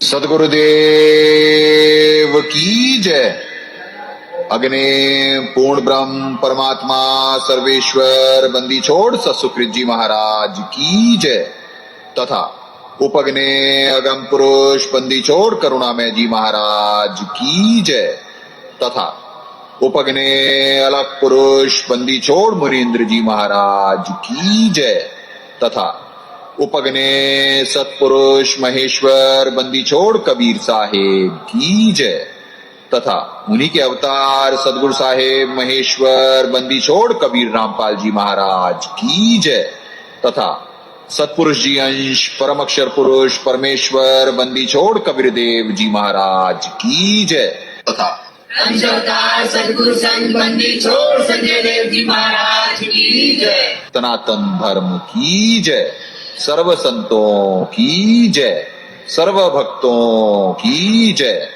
सदगुरुदेव की जय। अग्नि पूर्ण ब्रह्म परमात्मा सर्वेश्वर बंदी छोड़ सतसुकृत जी महाराज की जय तथा उपग्ने अगम पुरुष बंदी छोड़ करुणामय जी महाराज की जय तथा उपग्ने अलग पुरुष बंदी छोड़ मुनीन्द्र जी महाराज की जय तथा उपग्ने सतपुरुष महेश्वर बंदी छोड़ कबीर साहेब की जय तथा उन्हीं के अवतार सदगुरु साहेब महेश्वर बंदी छोड़ कबीर रामपाल जी महाराज की जय तथा सतपुरुष जी अंश परम अक्षर पुरुष परमेश्वर बंदी छोड़ कबीर देव जी महाराज की जय तथा अंश अवतार सदगुरु संत बंदी छोड़ संजय देव जी महाराज की जय। सनातन धर्म की जय। सर्व संतों की जय। सर्व भक्तों की जय।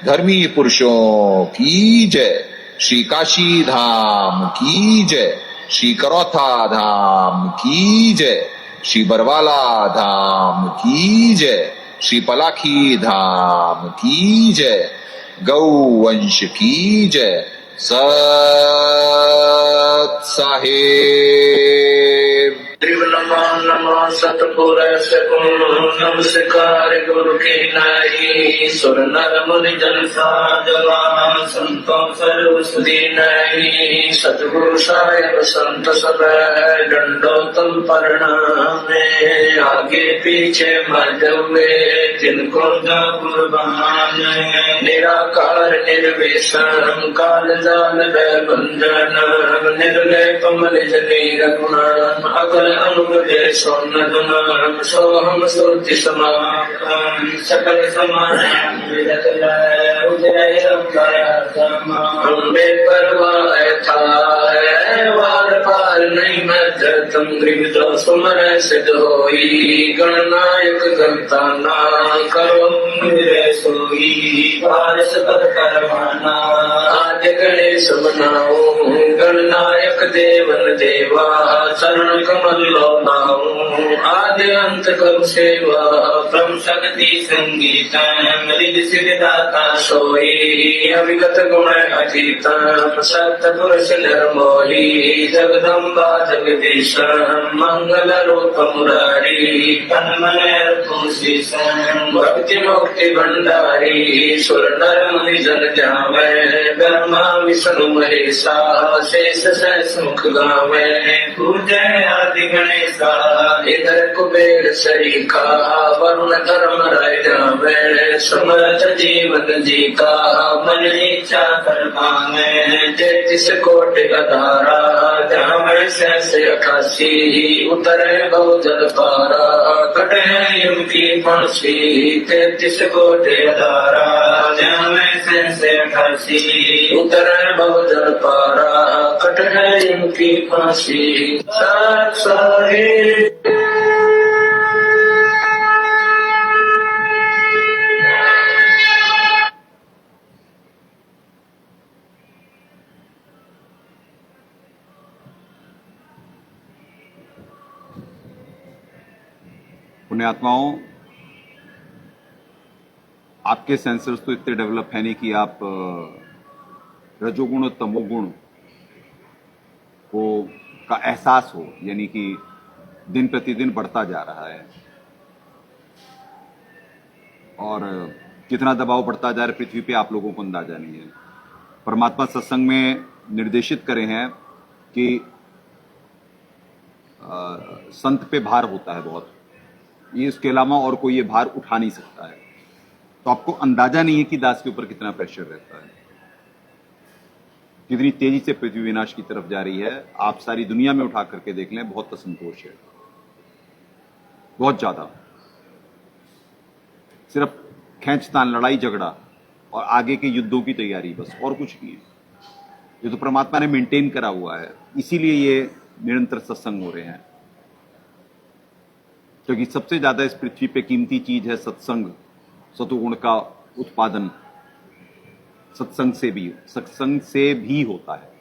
धर्मी पुरुषों की जय। श्री काशी धाम की जय। श्री करौथा धाम की जय। श्री बरवाला धाम की जय। श्री पलाखी धाम की जय। गौ वंश की जय। सत साहेब। नमो नमो सतपुर नमस्कार गुरु के नाई सुर नर मुनि जन साधवा संतों सर्व सुधी नहीं सतगुरु साहेब संत सब दंडोतम प्रणामे आगे पीछे मध्य हुए जिनको कुर्बान निराकार निर्विषम काल जाल बंधन निर्लय मलिज नीरगुण अकल अनुगते सोन्नतुनाम सोहम सोति समापम सकल समान विदत लय उदय अम्बे परवाय था वार पार नहीं मत तुम गृह सुमर सिद्ध होई गणनायक गणता ना करो मेरे सोई पारस पद परमाना आद्य गणेश मनाओ गणनायक देवन देवा शरण कमल लोनाओ आद्य अंत कम सेवा प्रम शक्ति संगीत मृद सिद्धाता सोई अविगत गुण अतीत सत्य पुरुष निर्मोही जगदम्बा जगदीश मंगल रूप मुरारी तन्मन भक्ति मुक्ति भंडारी सुर नर मुनि जन जावे ब्रह्मा विष्णु महेशा शेष सहस मुख गावे पूजय आदि गणेशा इधर कुबेर शरीका वरुण धर्म राय जावे समर्थ जीवन जीता मन इच्छा कर पावे 33 कोटि अधारा जावे सहस 88 उतरे बहुजल पारा कटे युग की फांसी 33 कोटि अधारा जावे सहस 88 उतरे बहुजल पारा कटे युग की फांसी सत साहेब। पुण्यात्माओं, आपके सेंसर्स तो इतने डेवलप है नहीं कि आप रजोगुण और तमोगुण को का एहसास हो, यानी कि दिन प्रतिदिन बढ़ता जा रहा है और कितना दबाव बढ़ता जा रहा है पृथ्वी पे आप लोगों को अंदाजा नहीं है। परमात्मा सत्संग में निर्देशित करे हैं कि संत पे भार होता है बहुत, ये इसके अलावा और कोई ये भार उठा नहीं सकता है। तो आपको अंदाजा नहीं है कि दास के ऊपर कितना प्रेशर रहता है, कितनी तेजी से पृथ्वी विनाश की तरफ जा रही है। आप सारी दुनिया में उठा करके देख लें, बहुत असंतोष है, बहुत ज्यादा। सिर्फ खींचतान, लड़ाई झगड़ा और आगे के युद्धों की तैयारी, बस और कुछ नहीं है। ये तो परमात्मा ने मेंटेन करा हुआ है, इसीलिए ये निरंतर सत्संग हो रहे हैं। क्योंकि सबसे ज्यादा इस पृथ्वी पे कीमती चीज है सत्संग, सतुगुण का उत्पादन सत्संग से भी होता है।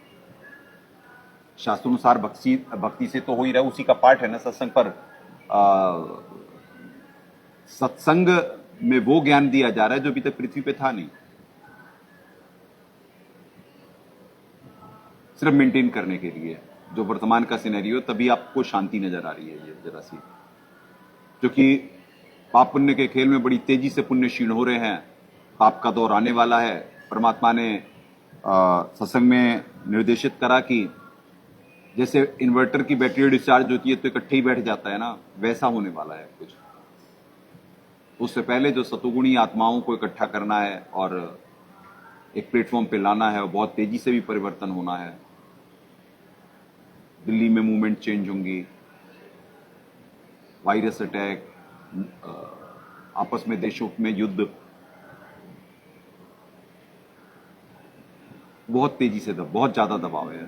शास्त्रानुसार भक्ति से तो हो ही रहा, उसी का पार्ट है ना सत्संग। पर सत्संग में वो ज्ञान दिया जा रहा है जो अभी तक पृथ्वी पे था नहीं, सिर्फ मेंटेन करने के लिए जो वर्तमान का सिनेरियो, तभी आपको शांति नजर आ रही है ये जरा सी, क्योंकि पाप पुण्य के खेल में बड़ी तेजी से पुण्य क्षीण हो रहे हैं, पाप का दौर आने वाला है। परमात्मा ने सत्संग में निर्देशित करा कि जैसे इन्वर्टर की बैटरी डिस्चार्ज होती है तो इकट्ठे ही बैठ जाता है ना, वैसा होने वाला है कुछ। उससे पहले जो सतोगुणी आत्माओं को इकट्ठा करना है और एक प्लेटफॉर्म पे लाना है, और बहुत तेजी से भी परिवर्तन होना है। दिल्ली में मूवमेंट चेंज होंगी, वायरस अटैक, आपस में देशों में युद्ध, बहुत तेजी से बहुत ज्यादा दबाव है।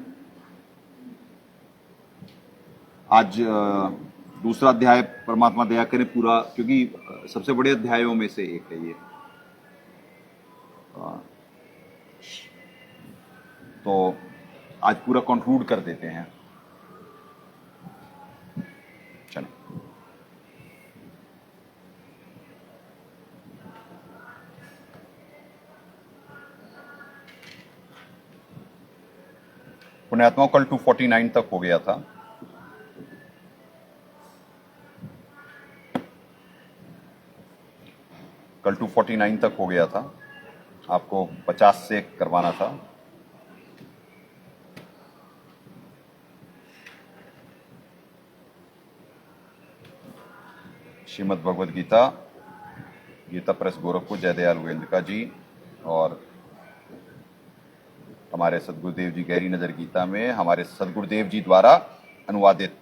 आज दूसरा अध्याय परमात्मा दया करें पूरा, क्योंकि सबसे बड़े अध्यायों में से एक है ये, तो आज पूरा कंक्लूड कर देते हैं। चलो, पुण्यात्माओं कल 249 तक हो गया था। कल 249 तक हो गया था, आपको 50 से करवाना था। श्रीमद् भगवद गीता, गीता प्रेस गोरखपुर, जयदयाल गोविंदका जी और हमारे सदगुरुदेव जी गहरी नजर गीता में हमारे सदगुरुदेव जी द्वारा अनुवादित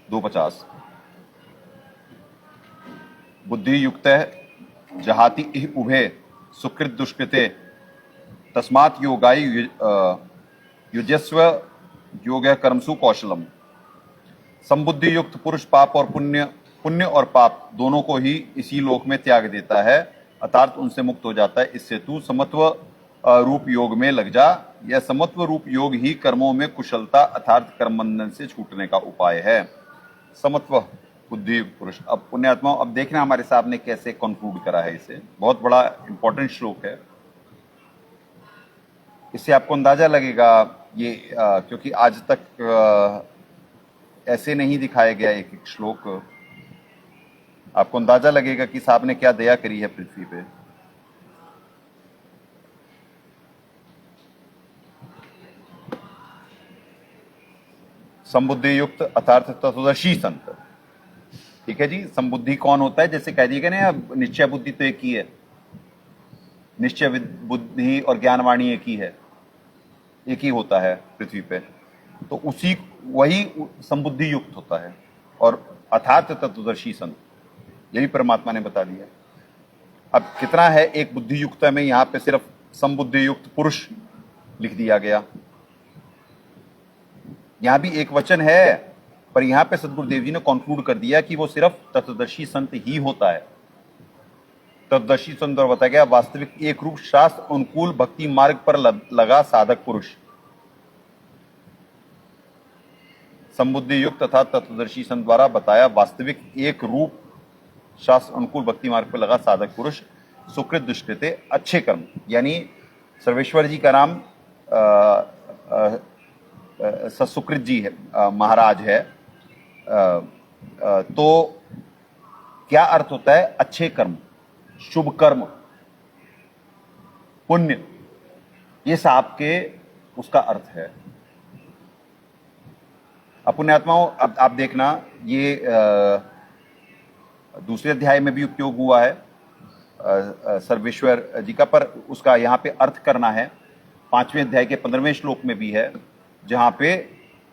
दो 50 बुद्धि युक्त जहाति इह उभे सुकृत दुष्कृते तस्मात् योगाय युजस्व योग कर्मसु कौशलम। संबुद्धि युक्त पुरुष पाप और पुण्य और पाप दोनों को ही इसी लोक में त्याग देता है, अर्थात उनसे मुक्त हो जाता है। इससे तू समत्व रूप योग में लग जा। यह समत्व रूप योग ही कर्मों में कुशलता अर्थात कर्म बंधन से छूटने का उपाय है। समत्व बुद्धि युक्त पुरुष। अब पुण्यात्माओं, अब देखना हमारे साहब ने कैसे कंक्लूड करा है इसे, बहुत बड़ा इंपॉर्टेंट श्लोक है। इससे आपको अंदाजा लगेगा ये क्योंकि आज तक ऐसे नहीं दिखाया गया एक एक श्लोक, आपको अंदाजा लगेगा कि साहब ने क्या दया करी है पृथ्वी पे। संबुद्धि युक्त अर्थात तत्वदर्शी संत। ठीक है जी, संबुद्धि कौन होता है? जैसे कह दिया ना, निश्चय बुद्धि तो एक ही है, निश्चय बुद्धि और ज्ञानवाणी एक ही है, एक ही होता है पृथ्वी पे, तो उसी वही संबुद्धि युक्त होता है। और अर्थात तत्वदर्शी संत, यही परमात्मा ने बता दिया। अब कितना है एक बुद्धि युक्त में, यहां पे सिर्फ संबुद्धि युक्त पुरुष लिख दिया गया। यहां भी एक वचन है, पर यहां पे सदगुरुदेव जी ने कंक्लूड कर दिया कि वो सिर्फ तत्वदर्शी संत ही होता है। तत्वदर्शी संत और बताया गया वास्तविक एक रूप शास्त्र अनुकूल भक्ति मार्ग पर लगा साधक पुरुष। संबुद्धि युक्त तथा तत्वदर्शी संत द्वारा बताया वास्तविक एक रूप शास्त्र अनुकूल भक्ति मार्ग पर लगा साधक पुरुष सुकृत दुष्कृते अच्छे कर्म, यानी सर्वेश्वर जी का नाम सुकृत जी है, महाराज है। तो क्या अर्थ होता है? अच्छे कर्म, शुभ कर्म, पुण्य, ये साहब के उसका अर्थ है। अब पुण्यात्माओं, अब आप देखना ये दूसरे अध्याय में भी उपयोग हुआ है सर्वेश्वर जी का, पर उसका यहाँ पे अर्थ करना है। 5वें अध्याय के 15वें श्लोक में भी है, जहाँ पे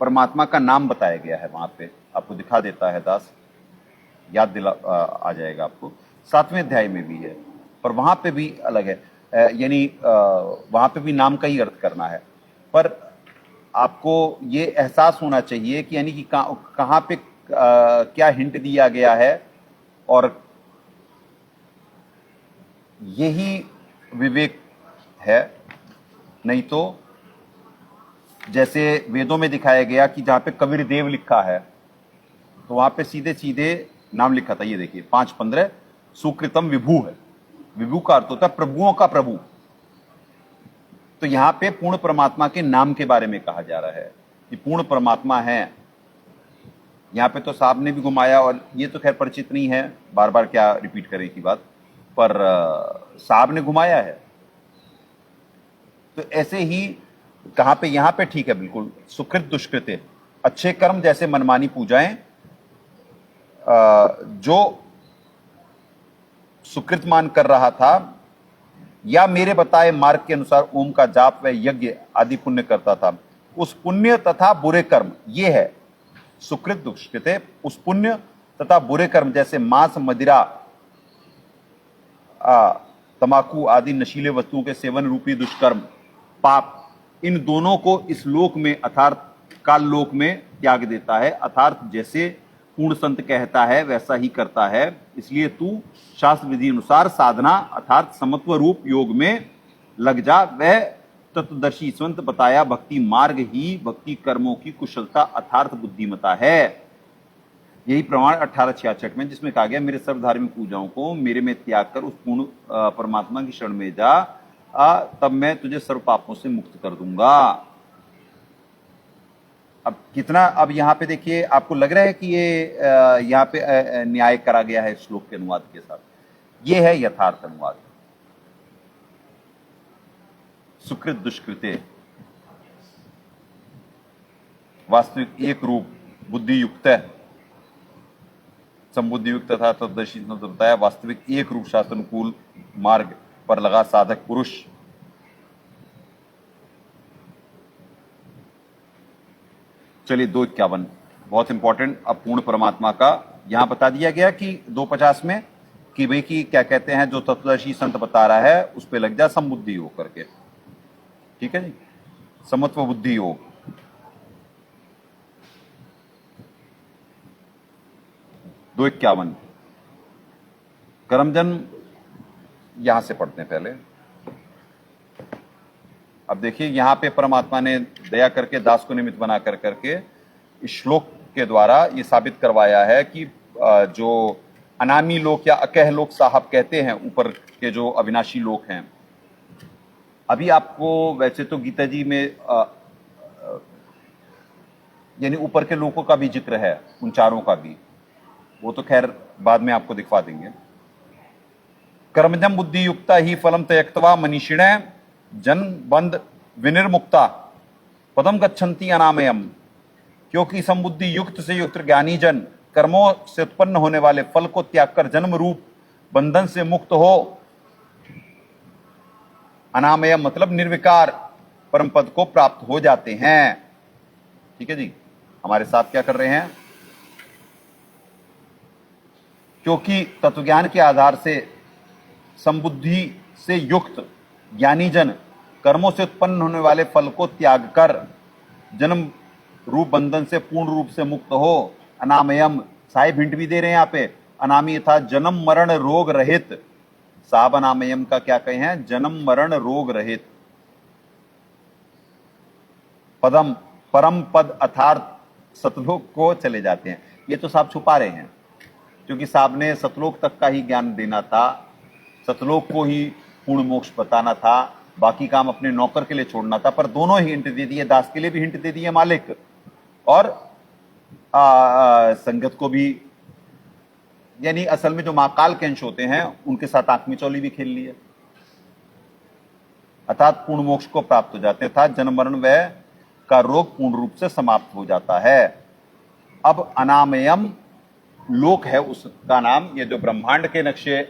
परमात्मा का नाम बताया गया है। वहां पे आपको दिखा देता है दास, याद दिला आ जाएगा आपको। 7वें अध्याय में भी है, पर वहां पे भी अलग है, यानी वहां पे भी नाम का ही अर्थ करना है। पर आपको ये एहसास होना चाहिए कि यानी कि कहाँ पे क्या हिंट दिया गया है, और यही विवेक है। नहीं तो जैसे वेदों में दिखाया गया कि जहां पे कबीर देव लिखा है तो वहां पे सीधे सीधे नाम लिखा था, ये देखिए 5:15 सुकृतम विभु है। विभु का अर्थ होता है प्रभुओं का प्रभु। तो यहां पे पूर्ण परमात्मा के नाम के बारे में कहा जा रहा है कि पूर्ण परमात्मा है। यहां पे तो साहब ने भी घुमाया, और ये तो खैर परिचित नहीं है, बार बार क्या रिपीट करें की बात, पर साहब ने घुमाया है। तो ऐसे ही कहां पे, यहां पे ठीक है बिल्कुल, सुकृत दुष्कृत, अच्छे कर्म जैसे मनमानी पूजाएं, जो सुकृतमान कर रहा था या मेरे बताए मार्ग के अनुसार ओम का जाप व यज्ञ आदि पुण्य करता था, उस पुण्य तथा बुरे कर्म, ये है सुकृत दुष्कृत, उस पुण्य तथा बुरे कर्म जैसे मांस, मदिरा, तमाकू आदि नशीले वस्तुओं के सेवन रूपी दुष्कर्म, पाप, इन दोनों को इस लोक में अर्थात काल लोक में त्याग देता है। अर्थात जैसे पूर्ण संत कहता है वैसा ही करता है। इसलिए तू शास्त्र विधि अनुसार साधना अर्थात समत्व रूप योग में लग जा। वह तत्वदर्शी ईश्वंत बताया भक्ति मार्ग ही भक्ति कर्मों की कुशलता अर्थात बुद्धिमता है। यही प्रमाण 1866 में, जिसमें कहा गया मेरे सर्वधार्मिक पूजाओं को मेरे में त्याग कर उस पूर्ण परमात्मा की शरण में जा, तब मैं तुझे सर्व पापों से मुक्त कर दूंगा। अब कितना, अब यहां पे देखिए, आपको लग रहा है कि ये यहां पे न्याय करा गया है श्लोक के अनुवाद के साथ। ये है यथार्थ अनुवाद। सुकृत दुष्कृते वास्तविक एक रूप बुद्धि युक्त संबुद्धि युक्त तथा तत्दर्शी बताया वास्तविक एक रूप शास्त्रानुकूल मार्ग पर लगा साधक पुरुष। चलिए 251 बहुत इंपॉर्टेंट। अब पूर्ण परमात्मा का यहां बता दिया गया कि 250 में कि भाई कि क्या कहते हैं, जो तत्वदर्शी संत बता रहा है उस पे लग जा संबुद्धि योग करके। ठीक है जी, समत्व बुद्धि योग। 251 कर्मजन्म, यहां से पढ़ते हैं पहले। अब देखिए यहां पे परमात्मा ने दया करके दास को निमित्त बना कर करके इस श्लोक के द्वारा ये साबित करवाया है कि जो अनामी लोक या अकह लोक साहब कहते हैं, ऊपर के जो अविनाशी लोक हैं। अभी आपको वैसे तो गीता जी में यानी ऊपर के लोकों का भी जिक्र है, उन चारों का भी, वो तो खैर बाद में आपको दिखवा देंगे। कर्मजम बुद्धि युक्ता ही फलम त्यक्त्वा मनीषिण जन बंध विनिर्मुक्ता पदम गच्छन्ति अनामयम। क्योंकि समबुद्धि युक्त से युक्त ज्ञानी जन कर्मों से उत्पन्न होने वाले फल को त्याग कर जन्म रूप बंधन से मुक्त हो अनामयम मतलब निर्विकार परम पद को प्राप्त हो जाते हैं। ठीक है जी, हमारे साथ क्या कर रहे हैं, क्योंकि तत्वज्ञान के आधार से संबुद्धि से युक्त ज्ञानी जन कर्मों से उत्पन्न होने वाले फल को त्याग कर जन्म रूप बंधन से पूर्ण रूप से मुक्त हो अनामयम। साहिब हिंट भी दे रहे हैं यहाँ पे, अनामी था जन्म मरण रोग रहित। साहब अनामयम का क्या कहे हैं, जन्म मरण रोग रहित। पदम परम पद अर्थात सतलोक को चले जाते हैं। ये तो साहब छुपा रहे हैं, क्योंकि साहब ने सतलोक तक का ही ज्ञान देना था, सतलोक को ही पूर्ण मोक्ष बताना था, बाकी काम अपने नौकर के लिए छोड़ना था। पर दोनों ही हिंट दे दिए, दास के लिए भी हिंट दे दिए मालिक, और संगत को भी। यानी असल में जो महाकाल के अंश होते हैं उनके साथ आंख मिचौली भी खेल ली है। अर्थात पूर्ण मोक्ष को प्राप्त हो जाते हैं, अर्थात जन्म मरण व्यय का रोग पूर्ण रूप से समाप्त हो जाता है। अब अनामयम लोक है उसका नाम। ये जो ब्रह्मांड के नक्शे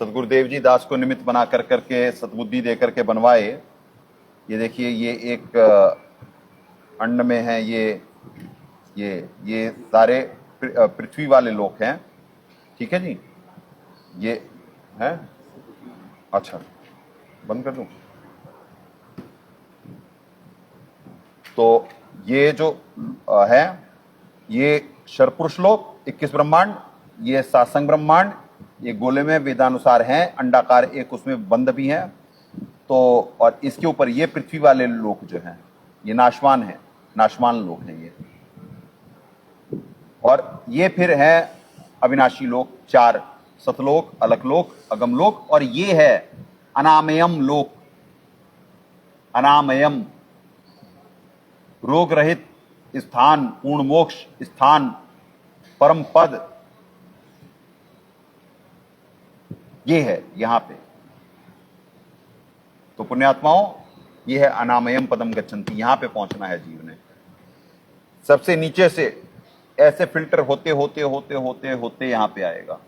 सदगुरुदेव जी दास को निमित्त बना कर करके सद्बुद्धि दे करके बनवाए, ये देखिए, ये एक अंड में है, ये सारे पृथ्वी वाले लोक हैं। ठीक है जी, ये है, अच्छा बंद कर दूं। तो ये जो है, ये शरपुरुष लोक 21 ब्रह्मांड, ये सासंग ब्रह्मांड, ये गोले में वेदानुसार हैं, अंडाकार एक उसमें बंद भी है। तो और इसके ऊपर ये पृथ्वी वाले लोक जो हैं ये नाशवान है, नाशवान लोक हैं ये, और ये फिर है अविनाशी लोक, चार, सतलोक, अलकलोक, अगमलोक, और ये है अनामयम लोक, अनामयम, रोग रहित स्थान, पूर्ण मोक्ष स्थान, परम पद, ये है यहां पे। तो पुण्यात्माओं, ये है अनामयम पदम गच्छन्ति, यहां पे पहुंचना है जीव ने। सबसे नीचे से ऐसे फिल्टर होते होते होते होते होते यहां पे आएगा।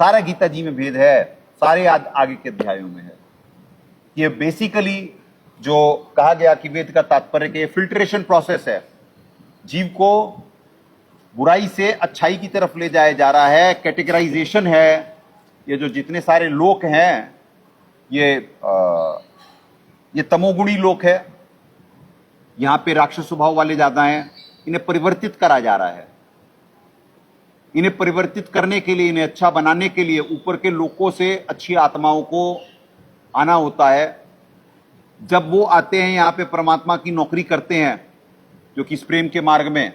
सारा गीता जी में भेद है, सारे आगे के अध्यायों में है। ये बेसिकली जो कहा गया कि वेद का तात्पर्य के फिल्ट्रेशन प्रोसेस है, जीव को बुराई से अच्छाई की तरफ ले जाया जा रहा है, कैटेगराइजेशन है। ये जो जितने सारे लोक हैं ये तमोगुणी लोक है, यहां पे राक्षस स्वभाव वाले ज्यादा हैं, इन्हें परिवर्तित करा जा रहा है। इन्हें परिवर्तित करने के लिए, इन्हें अच्छा बनाने के लिए ऊपर के लोकों से अच्छी आत्माओं को आना होता है। जब वो आते हैं यहां पे परमात्मा की नौकरी करते हैं जो कि इस प्रेम के मार्ग में,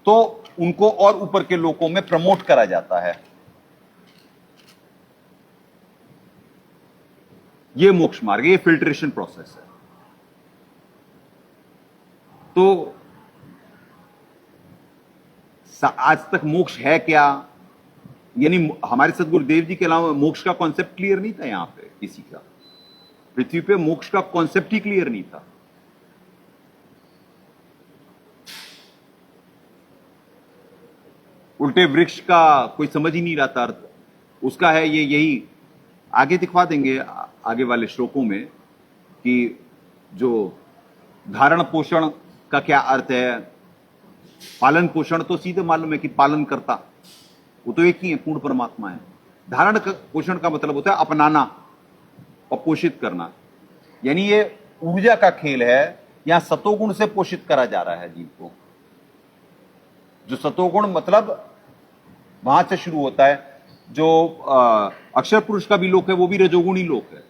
तो उनको और ऊपर के लोकों में प्रमोट करा जाता है। ये मोक्ष मार्ग, ये फिल्ट्रेशन प्रोसेस है। तो आज तक मोक्ष है क्या, यानी हमारे सदगुरुदेव जी के अलावा मोक्ष का कॉन्सेप्ट क्लियर नहीं था यहां पे किसी का। पृथ्वी पे मोक्ष का कॉन्सेप्ट ही क्लियर नहीं था। उल्टे वृक्ष का कोई समझ ही नहीं रहा था अर्थ उसका है। ये यही आगे दिखवा देंगे आगे वाले श्लोकों में कि जो धारण पोषण का क्या अर्थ है। पालन पोषण तो सीधे मालूम है कि पालन करता, वो तो एक ही है, पूर्ण परमात्मा है। धारण पोषण का मतलब होता है अपनाना और पोषित करना, यानी ये ऊर्जा का खेल है। यहां सतोगुण से पोषित करा जा रहा है जीव को। जो सतोगुण मतलब वहां से शुरू होता है। जो अक्षर पुरुष का भी लोक है वो भी रजोगुणी लोक है।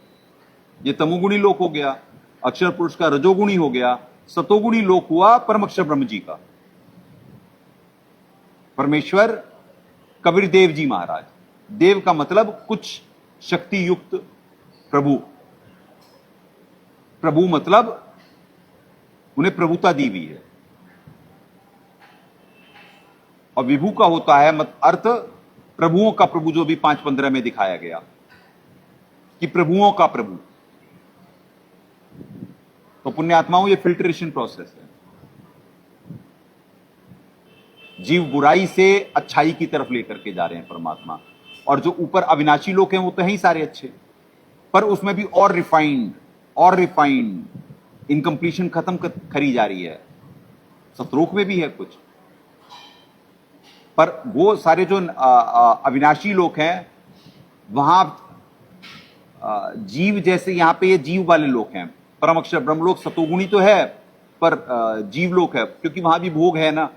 ये तमोगुणी लोक हो गया, अक्षर पुरुष का रजोगुणी हो गया, सतोगुणी लोक हुआ परम अक्षर ब्रह्म जी का, परमेश्वर कबीर देव जी महाराज। देव का मतलब कुछ शक्ति युक्त प्रभु, प्रभु मतलब उन्हें प्रभुता दी हुई है। और विभू का होता है अर्थ प्रभुओं का प्रभु, जो भी 5:15 में दिखाया गया कि प्रभुओं का प्रभु। तो पुण्यात्माओं, ये फिल्ट्रेशन प्रोसेस है। जीव बुराई से अच्छाई की तरफ लेकर के जा रहे हैं परमात्मा। और जो ऊपर अविनाशी लोग हैं वो तो हैं ही सारे अच्छे, पर उसमें भी और रिफाइंड इनकम्प्लीशन खत्म करी जा रही है। सतलोक में भी है कुछ, पर वो सारे जो अविनाशी लोग हैं वहां जीव, जैसे यहां पे ये जीव वाले लोग हैं। परम अक्षर ब्रह्मलोक सतोगुणी तो है, पर जीव लोक है, क्योंकि वहां भी भोग है ना।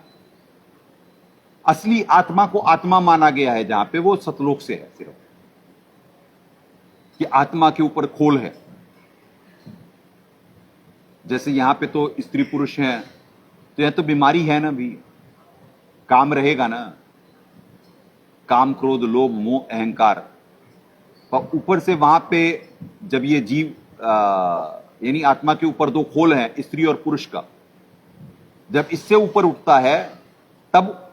असली आत्मा को आत्मा माना गया है जहां पे, वो सतलोक से है सिर्फ, कि आत्मा के ऊपर खोल है। जैसे यहां पे तो स्त्री पुरुष हैं, तो यह तो बीमारी है ना भी, काम रहेगा ना, काम क्रोध लोभ मोह अहंकार। और ऊपर से वहां पे जब ये जीव यानी आत्मा के ऊपर दो खोल हैं, स्त्री और पुरुष का, जब इससे ऊपर उठता है तब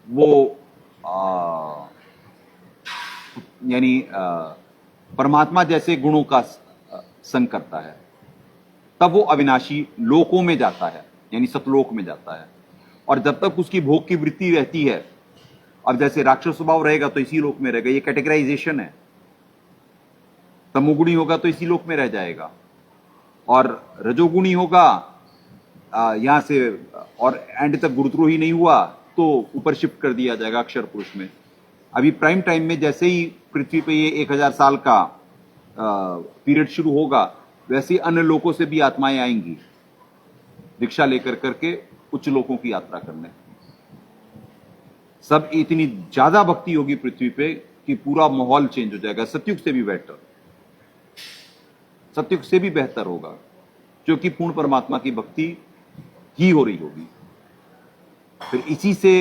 वो यानी परमात्मा जैसे गुणों का संग करता है, तब वो अविनाशी लोकों में जाता है, यानी सतलोक में जाता है। और जब तक उसकी भोग की वृत्ति रहती है, और जैसे राक्षस स्वभाव रहेगा तो इसी लोक में रहेगा, ये कैटेगराइजेशन है। तमोगुणी होगा तो इसी लोक में रह जाएगा, और रजोगुणी होगा यहां से, और एंड तक गुरुद्रोही नहीं हुआ तो ऊपर शिफ्ट कर दिया जाएगा अक्षर पुरुष में। अभी प्राइम टाइम में जैसे ही पृथ्वी पे ये 1000 साल का पीरियड शुरू होगा, वैसे ही अन्य लोकों से भी आत्माएं आएंगी दीक्षा लेकर करके उच्च लोकों की यात्रा करने। सब इतनी ज्यादा भक्ति होगी पृथ्वी पे कि पूरा माहौल चेंज हो जाएगा, सतयुग से भी बेटर। सत्युग से भी बेहतर होगा, क्योंकि पूर्ण परमात्मा की भक्ति ही हो रही होगी। फिर इसी से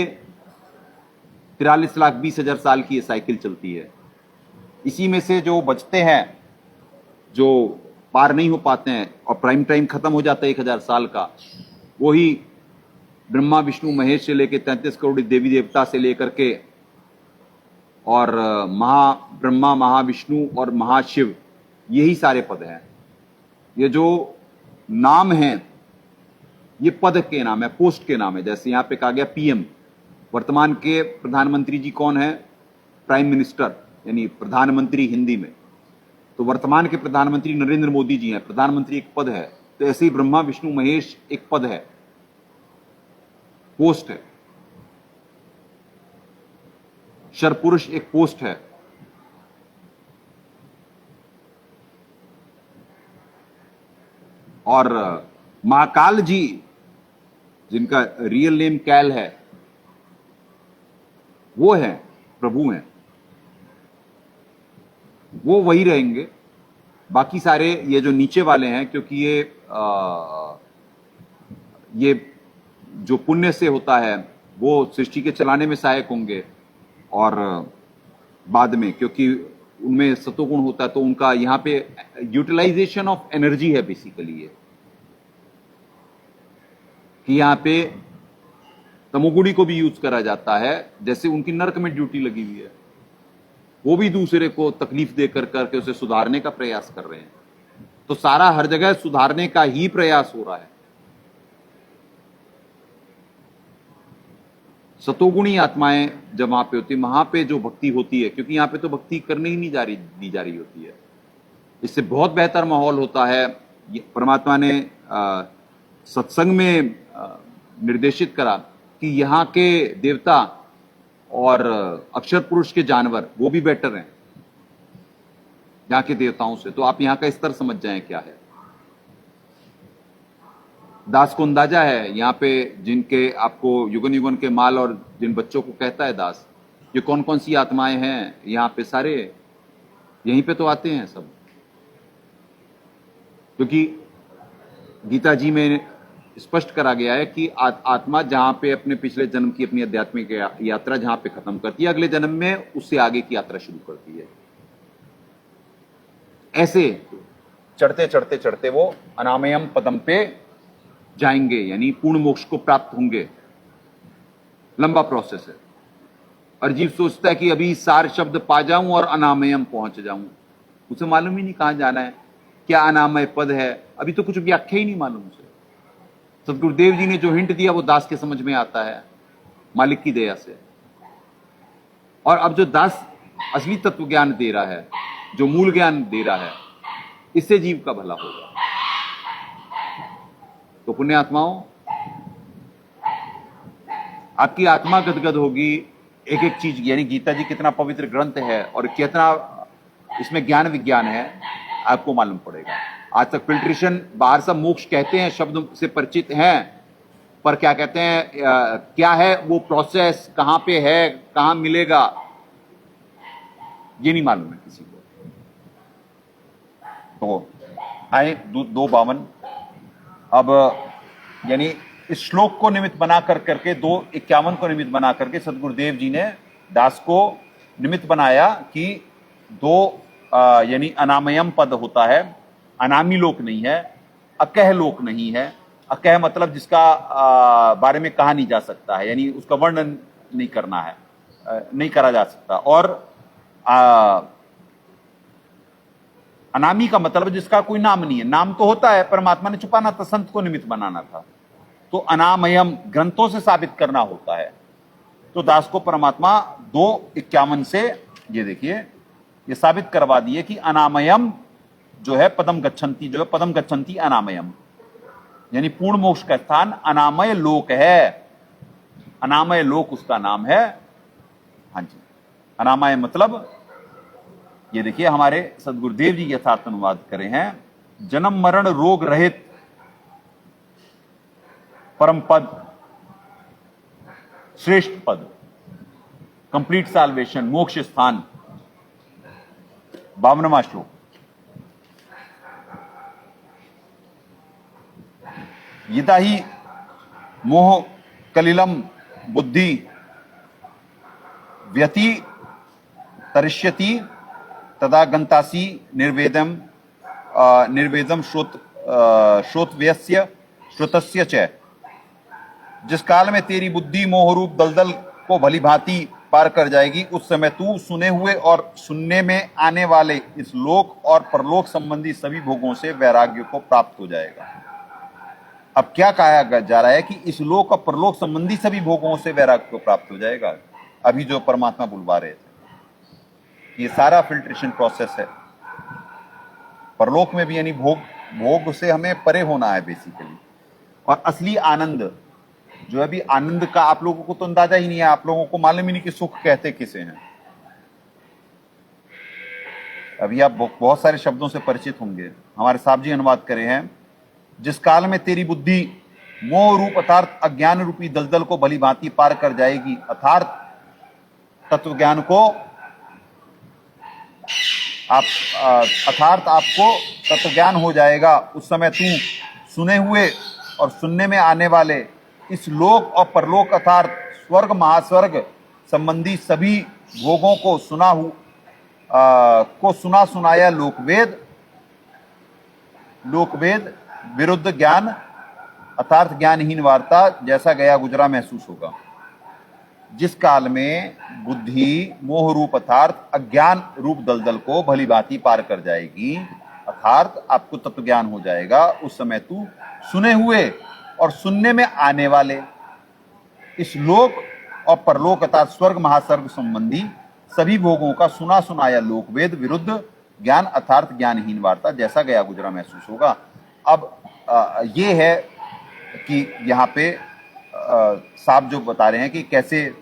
43,20,000 साल की ये साइकिल चलती है। इसी में से जो बचते हैं, जो पार नहीं हो पाते हैं और प्राइम टाइम खत्म हो जाता है 1,000 साल का, वही ब्रह्मा विष्णु महेश से लेकर 33 करोड़ देवी देवता से लेकर के और ब्रह्मा महाविष्णु और महाशिव, यही सारे पद हैं। ये जो नाम हैं ये पद के नाम है, पोस्ट के नाम है। जैसे यहां पे कहा गया पीएम, वर्तमान के प्रधानमंत्री जी कौन है? प्राइम मिनिस्टर, यानी प्रधानमंत्री हिंदी में। तो वर्तमान के प्रधानमंत्री नरेंद्र मोदी जी हैं, प्रधानमंत्री एक पद है। तो ऐसे ही ब्रह्मा विष्णु महेश एक पद है, पोस्ट है। शरपुरुष एक पोस्ट है। और महाकाल जी, जिनका रियल नेम कैल है, वो है प्रभु हैं, वो वही रहेंगे। बाकी सारे ये जो नीचे वाले हैं, क्योंकि ये जो पुण्य से होता है वो सृष्टि के चलाने में सहायक होंगे, और बाद में क्योंकि उनमें सतोगुण होता है तो उनका यहाँ पे यूटिलाइजेशन ऑफ एनर्जी है बेसिकली ये, कि यहाँ पे तमोगुणी को भी यूज करा जाता है। जैसे उनकी नर्क में ड्यूटी लगी हुई है, वो भी दूसरे को तकलीफ देकर करके उसे सुधारने का प्रयास कर रहे हैं। तो सारा हर जगह सुधारने का ही प्रयास हो रहा है। सतोगुणी आत्माएं जब वहां पे होती है, वहां पे जो भक्ति होती है, क्योंकि यहां पे तो भक्ति करने ही नहीं दी जा रही होती है, इससे बहुत बेहतर माहौल होता है। परमात्मा ने सत्संग में निर्देशित करा कि यहाँ के देवता और अक्षर पुरुष के जानवर वो भी बेटर हैं यहाँ के देवताओं से। तो आप यहाँ का स्तर समझ जाएं क्या है। दास को अंदाजा है यहाँ पे, जिनके आपको युगन युगन के माल और जिन बच्चों को कहता है दास, ये कौन कौन सी आत्माएं हैं यहाँ पे, सारे यहीं पे तो आते हैं सब। क्योंकि गीता जी में स्पष्ट करा गया है कि आत्मा जहां पे अपने पिछले जन्म की अपनी आध्यात्मिक यात्रा जहां पे खत्म करती है, अगले जन्म में उससे आगे की यात्रा शुरू करती है। ऐसे चढ़ते चढ़ते चढ़ते वो अनामयम पदम पे जाएंगे, यानी पूर्ण मोक्ष को प्राप्त होंगे। लंबा प्रोसेस है। और जीव सोचता है कि अभी सार शब्द पा जाऊं और अनामयम पहुंच जाऊं। उसे मालूम ही नहीं कहां जाना है, क्या अनामय पद है, अभी तो कुछ व्याख्या ही नहीं मालूम उसे। सदगुरुदेव जी ने जो हिंट दिया वो दास के समझ में आता है मालिक की दया से। और अब जो दास असली तत्व ज्ञान दे रहा है, जो मूल ज्ञान दे रहा है, इससे जीव का भला होगा। तो पुण्य आत्माओं, आपकी आत्मा गदगद होगी एक एक चीज, यानी गीता जी कितना पवित्र ग्रंथ है और कितना इसमें ज्ञान विज्ञान है आपको मालूम पड़ेगा। आज तक फिल्ट्रेशन, बाहर सब मोक्ष कहते हैं, शब्द से परिचित हैं, पर क्या कहते हैं, क्या है वो प्रोसेस, कहां पे है, कहां मिलेगा, ये नहीं मालूम है किसी को। तो आए 252। अब यानी इस श्लोक को निमित्त बना करके 251 को निमित्त बना करके सदगुरुदेव जी ने दास को निमित्त बनाया कि यानी अनामयम पद होता है, अनामी लोक नहीं है, अकह लोक नहीं है। अकह मतलब जिसका बारे में कहा नहीं जा सकता है, यानी उसका वर्णन नहीं करना है, नहीं करा जा सकता। और अनामी का मतलब जिसका कोई नाम नहीं है। नाम तो होता है, परमात्मा ने छुपाना था, संत को निमित्त बनाना था। तो अनामयम ग्रंथों से साबित करना होता है। तो दास को परमात्मा 251 से ये देखिए ये साबित करवा दिए कि अनामयम जो है पदम गच्छन्ति, जो है पदम गच्छन्ति अनामयम, यानी पूर्ण मोक्ष का स्थान अनामय लोक है। अनामय लोक उसका नाम है। हाँ जी, अनामय मतलब ये देखिए हमारे सदगुरुदेव जी यथार्थ अनुवाद करे हैं, जन्म मरण रोग रहित परम पद, श्रेष्ठ पद, कंप्लीट साल्वेशन, मोक्ष स्थान। 52वां श्लोक। यदा ही मोह कलिलम बुद्धि व्यति तरिष्यति तदा गंतासी निर्वेदम श्रोतव्यस्य श्रुतस्य च। जिस काल में तेरी बुद्धि मोह रूप दलदल को भली भांति पार कर जाएगी, उस समय तू सुने हुए और सुनने में आने वाले इस लोक और परलोक संबंधी सभी भोगों से वैराग्य को प्राप्त हो जाएगा। अब क्या कहा जा रहा है कि इस लोक और परलोक संबंधी सभी भोगों से वैराग्य को प्राप्त हो जाएगा। अभी जो परमात्मा बुलवा रहे थे, ये सारा फिल्ट्रेशन प्रोसेस है। परलोक में भी यानी भोग से हमें परे होना है बेसिकली। और असली आनंद जो अभी आनंद का आप लोगों को तो अंदाजा ही नहीं है, आप लोगों को मालूम ही नहीं कि सुख कहते किसे हैं। अभी आप बहुत सारे शब्दों से परिचित होंगे। हमारे साहब जी अनुवाद करे हैं, जिस काल में तेरी बुद्धि मोह रूप अर्थात अज्ञान रूपी दलदल को भली भांति पार कर जाएगी, अर्थात तत्व ज्ञान को अर्थात आपको तत्व ज्ञान हो जाएगा, उस समय तू सुने हुए और सुनने में आने वाले इस लोक और परलोक अर्थात स्वर्ग महास्वर्ग संबंधी सभी भोगों को सुना सुनाया लोकवेद विरुद्ध ज्ञान अर्थात ज्ञानहीन वार्ता जैसा गया गुजरा महसूस होगा। जिस काल में बुद्धि मोह रूप अर्थात अज्ञान रूप दलदल को भली भांति पार कर जाएगी, अर्थात आपको तत्व ज्ञान हो जाएगा, उस समय तू सुने हुए और सुनने में आने वाले इस लोक और परलोक अर्थात स्वर्ग महास्वर्ग संबंधी सभी भोगों का सुना सुनाया लोकवेद विरुद्ध ज्ञान अर्थात ज्ञानहीन वार्ता जैसा गया गुजरा महसूस होगा। अब ये है कि यहाँ पे साहब जो बता रहे हैं कि कैसे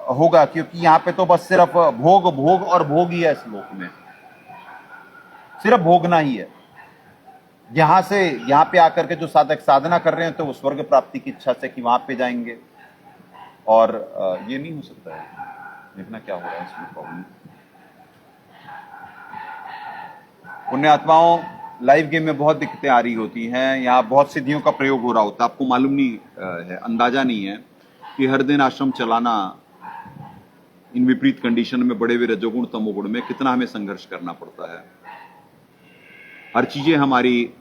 होगा, क्योंकि यहाँ पे तो बस सिर्फ भोग भोग और भोग ही है। इस लोक में सिर्फ भोगना ही है। यहां से यहां पे आकर के जो साधक साधना कर रहे हैं तो वो स्वर्ग प्राप्ति की इच्छा से कि वहां पे जाएंगे, और ये नहीं हो सकता है। देखना क्या हो रहा है इसमें प्रॉब्लम। पुण्य आत्माओं, लाइव गेम में बहुत दिक्कतें आ रही होती हैं। यहाँ बहुत सिद्धियों का प्रयोग हो रहा होता है, आपको मालूम नहीं है, अंदाजा नहीं है कि हर दिन आश्रम चलाना इन विपरीत कंडीशन में बड़े हुए रजोगुण तमोगुण में कितना हमें संघर्ष करना पड़ता है। हर चीजें हमारी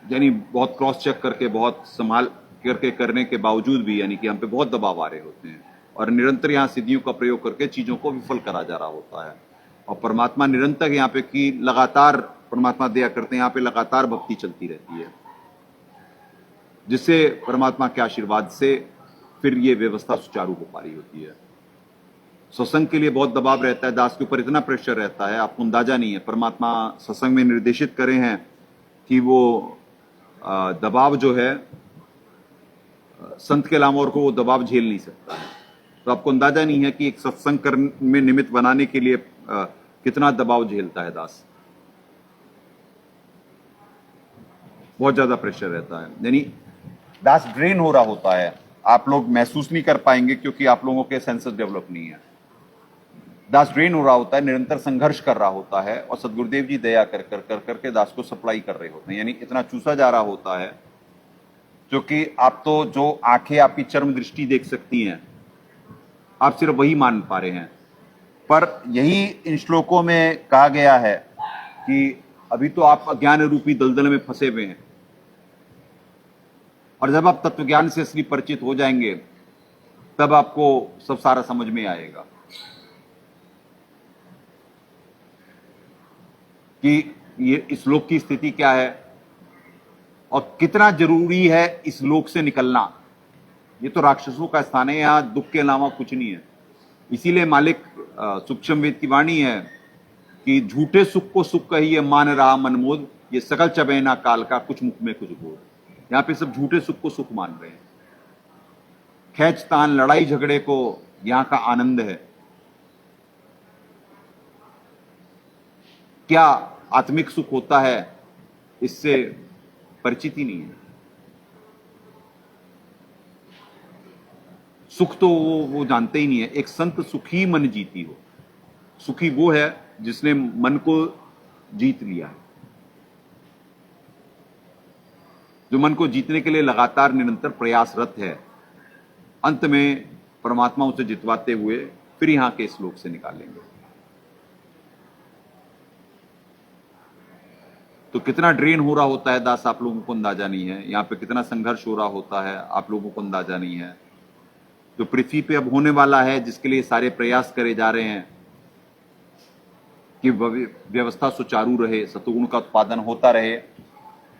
यानी बहुत क्रॉस चेक करके बहुत संभाल करके करने के बावजूद भी यानी कि हम पे बहुत दबाव आ रहे होते हैं, और निरंतर यहाँ सिद्धियों का प्रयोग करके चीजों को विफल करा जा रहा होता है। और परमात्मा निरंतर यहाँ पे की लगातार परमात्मा दया करते हैं, यहाँ पे लगातार भक्ति चलती रहती है, जिससे परमात्मा के आशीर्वाद से फिर ये व्यवस्था सुचारू हो पा रही होती है। सत्संग के लिए बहुत दबाव रहता है, दास के ऊपर इतना प्रेशर रहता है, आपको अंदाजा नहीं है। परमात्मा सत्संग में निर्देशित करे हैं कि वो दबाव जो है संत के लामोर को वो दबाव झेल नहीं सकता है। तो आपको अंदाजा नहीं है कि एक सत्संग करने में निमित्त बनाने के लिए कितना दबाव झेलता है दास। बहुत ज्यादा प्रेशर रहता है, यानी दास ड्रेन हो रहा होता है। आप लोग महसूस नहीं कर पाएंगे क्योंकि आप लोगों के सेंसेस डेवलप नहीं है। दास ड्रेन हो रहा होता है, निरंतर संघर्ष कर रहा होता है, और सदगुरुदेव जी दया कर कर कर करके दास को सप्लाई कर रहे होते हैं। यानी इतना चूसा जा रहा होता है, जो कि आप तो जो आंखें आपकी चर्म दृष्टि देख सकती हैं, आप सिर्फ वही मान पा रहे हैं। पर यही इन श्लोकों में कहा गया है कि अभी तो आप अज्ञान रूपी दलदल में फंसे हुए हैं, और जब आप तत्व ज्ञान से असली परिचित हो जाएंगे तब आपको सब सारा समझ में आएगा कि ये इस लोक की स्थिति क्या है और कितना जरूरी है इस लोक से निकलना। ये तो राक्षसों का स्थान है, यहां दुख के अलावा कुछ नहीं है। इसीलिए मालिक सूक्ष्म वेद की वाणी है कि झूठे सुख को सुख कहिए मान रहा मनमोद, ये सकल चबैना काल का कुछ मुख में कुछ बोल। यहां पे सब झूठे सुख को सुख मान रहे हैं। खैचतान लड़ाई झगड़े को यहां का आनंद है। क्या आत्मिक सुख होता है इससे परिचित ही नहीं है। सुख तो वो जानते ही नहीं है। एक संत सुखी मन जीती हो, सुखी वो है जिसने मन को जीत लिया है। जो मन को जीतने के लिए लगातार निरंतर प्रयासरत है, अंत में परमात्मा उसे जितवाते हुए फिर यहां के श्लोक से निकालेंगे। तो कितना ड्रेन हो रहा होता है दास, आप लोगों को अंदाजा नहीं है। यहाँ पे कितना संघर्ष हो रहा होता है, आप लोगों को अंदाजा नहीं है। जो पृथ्वी पे अब होने वाला है, जिसके लिए सारे प्रयास करे जा रहे हैं कि व्यवस्था सुचारू रहे, सतुगुण का उत्पादन होता रहे,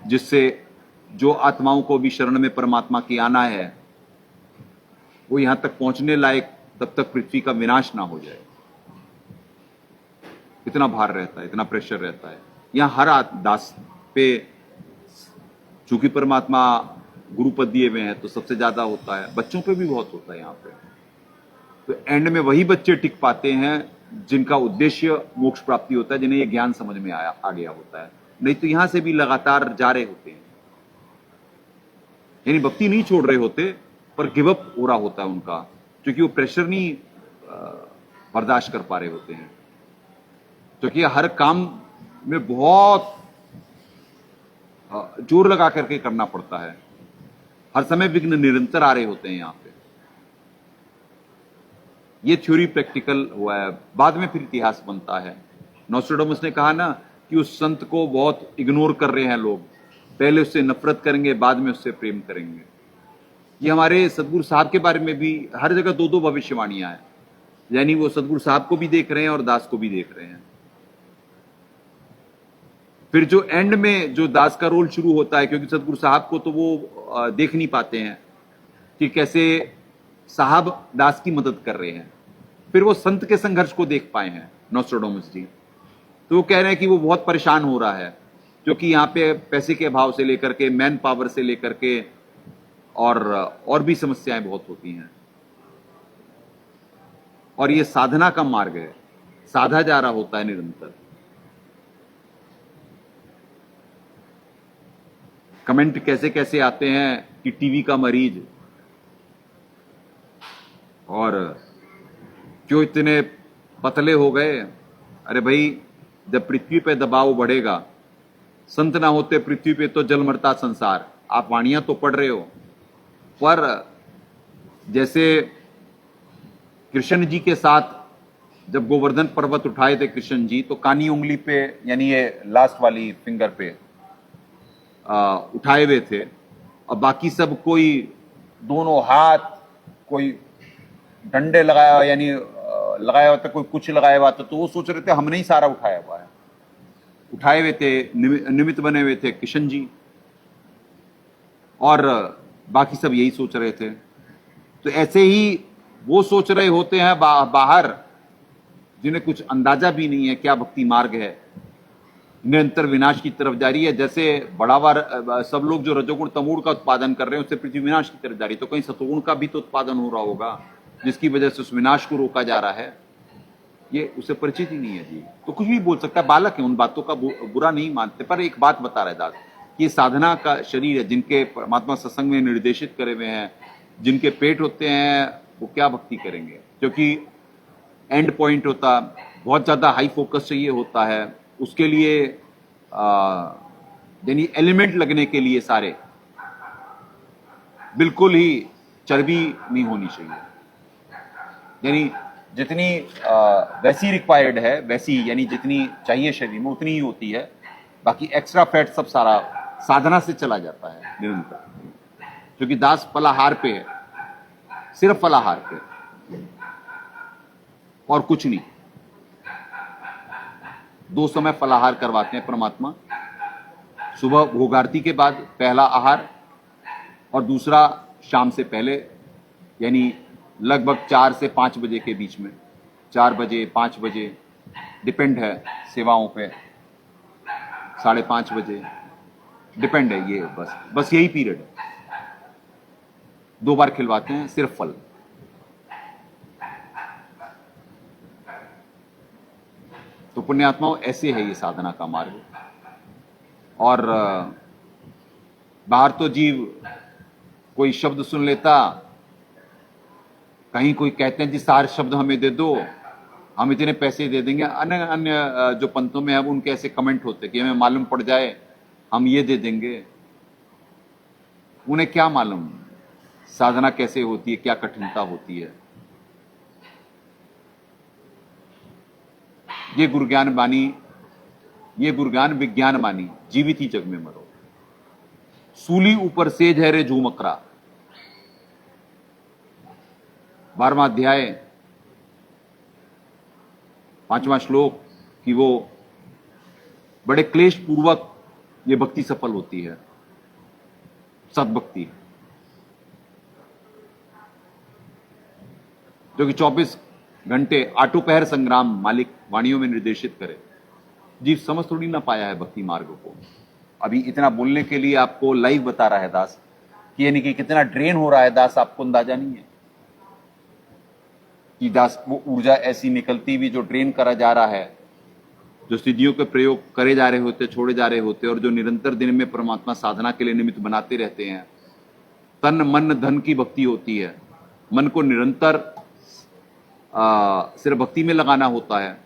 जिससे जो आत्माओं को भी शरण में परमात्मा की आना है वो यहां तक पहुंचने लायक, तब तक पृथ्वी का विनाश ना हो जाए। इतना भार रहता है, इतना प्रेशर रहता है यहाँ हर दास पे। चूंकि परमात्मा गुरुपद दिए हुए हैं तो सबसे ज्यादा होता है, बच्चों पे भी बहुत होता है यहाँ पे। तो एंड में वही बच्चे टिक पाते हैं जिनका उद्देश्य मोक्ष प्राप्ति होता है, जिन्हें ये ज्ञान समझ में आ गया होता है। नहीं तो यहां से भी लगातार जा रहे होते हैं, यानी भक्ति नहीं छोड़ रहे होते, पर गिवअप हो रहा होता है उनका, क्योंकि वो प्रेशर नहीं बर्दाश्त कर पा रहे होते हैं। क्योंकि हर काम में बहुत जोर लगा करके करना पड़ता है, हर समय विघ्न निरंतर आ रहे होते हैं यहाँ पे। ये थ्योरी प्रैक्टिकल हुआ है, बाद में फिर इतिहास बनता है। नॉस्ट्रेडामस ने कहा ना कि उस संत को बहुत इग्नोर कर रहे हैं लोग, पहले उससे नफरत करेंगे, बाद में उससे प्रेम करेंगे। ये हमारे सदगुरु साहब के बारे में भी हर जगह दो दो भविष्यवाणियां हैं, यानी वो सदगुरु साहब को भी देख रहे हैं और दास को भी देख रहे हैं। फिर जो एंड में जो दास का रोल शुरू होता है, क्योंकि सदगुरु साहब को तो वो देख नहीं पाते हैं कि कैसे साहब दास की मदद कर रहे हैं, फिर वो संत के संघर्ष को देख पाए हैं नॉस्ट्रेडामस जी। तो वो कह रहे हैं कि वो बहुत परेशान हो रहा है, क्योंकि यहाँ पे पैसे के अभाव से लेकर के, मैन पावर से लेकर के और भी समस्याएं बहुत होती हैं। और ये साधना का मार्ग है, साधा जा रहा होता है निरंतर। कमेंट कैसे कैसे आते हैं कि टीवी का मरीज, और क्यों इतने पतले हो गए। अरे भाई, जब पृथ्वी पे दबाव बढ़ेगा, संत ना होते पृथ्वी पे तो जल मरता संसार। आप वाणियां तो पढ़ रहे हो, पर जैसे कृष्ण जी के साथ जब गोवर्धन पर्वत उठाए थे कृष्ण जी, तो कानी उंगली पे, यानी ये लास्ट वाली फिंगर पे उठाए हुए थे, और बाकी सब कोई दोनों हाथ, कोई डंडे लगाया, यानी लगाया हुआ था, कोई कुछ लगाया हुआ था। तो वो सोच रहे थे हमने ही सारा उठाया हुआ है। उठाए हुए थे, निमित्त बने हुए थे कृष्ण जी, और बाकी सब यही सोच रहे थे। तो ऐसे ही वो सोच रहे होते हैं बाहर, जिन्हें कुछ अंदाजा भी नहीं है क्या भक्ति मार्ग है, निरंतर विनाश की तरफ जा रही है। जैसे बड़ावार सब लोग जो रजोगुण तमोगुण का उत्पादन कर रहे हैं, उससे पृथ्वी विनाश की तरफ जा रही है। तो कहीं सतोगुण का भी तो उत्पादन हो रहा होगा, जिसकी वजह से उस विनाश को रोका जा रहा है। ये उसे परिचित ही नहीं है जी, तो कुछ भी बोल सकता है। बालक है, उन बातों का बुरा नहीं मानते, पर एक बात बता रहे दास, ये साधना का शरीर है, जिनके परमात्मा सत्संग में निर्देशित करे हुए हैं, जिनके पेट होते हैं, वो क्या भक्ति करेंगे। क्योंकि एंड पॉइंट होता, बहुत ज्यादा हाई फोकस चाहिए होता है उसके लिए, यानी एलिमेंट लगने के लिए सारे, बिल्कुल ही चर्बी नहीं होनी चाहिए। यानी जितनी वैसी रिक्वायर्ड है, वैसी यानी जितनी चाहिए शरीर में उतनी ही होती है, बाकी एक्स्ट्रा फैट सब सारा साधना से चला जाता है निरंतर। क्योंकि दास फलाहार पे है, सिर्फ फलाहार पे और कुछ नहीं। 2 समय फलाहार करवाते हैं परमात्मा, सुबह भोग आरती के बाद पहला आहार, और दूसरा शाम से पहले, यानी लगभग 4 से 5 बजे के बीच में, 4 बजे 5 बजे, डिपेंड है सेवाओं पे, 5:30 बजे, डिपेंड है। ये बस यही पीरियड है। 2 बार खिलवाते हैं, सिर्फ फल। तो पुण्यात्माओं, ऐसे है ये साधना का मार्ग। और बाहर तो जीव कोई शब्द सुन लेता, कहीं कोई कहते हैं जी 4 शब्द हमें दे दो, हम इतने पैसे दे देंगे। अन्य जो पंथों में है उनके ऐसे कमेंट होते कि हमें मालूम पड़ जाए हम ये दे देंगे। उन्हें क्या मालूम साधना कैसे होती है, क्या कठिनता होती है। ये गुरज्ञान बानी, ये गुरज्ञान विज्ञान मानी, जीवित ही जग में मरो। सूली ऊपर सेज है रे झूमकरा। 12वां अध्याय 5वां श्लोक कि वो बड़े क्लेश पूर्वक ये भक्ति सफल होती है, सतभक्ति, जो कि 24 घंटे आटो पहर संग्राम मालिक वाणियों में निर्देशित करे। जीव समझ थोड़ी ना पाया है भक्ति मार्ग को। अभी इतना बोलने के लिए आपको लाइव बता रहा है दास कि यानी कि कितना ड्रेन हो रहा है दास, आपको अंदाजा नहीं है कि दास वो ऊर्जा ऐसी निकलती हुई जो ड्रेन करा जा रहा है, जो सिद्धियों के प्रयोग करे जा रहे होते, छोड़े जा रहे होते, और जो निरंतर दिन में परमात्मा साधना के लिए निमित्त बनाते रहते हैं। तन मन धन की भक्ति होती है। मन को निरंतर सिर्फ भक्ति में लगाना होता है।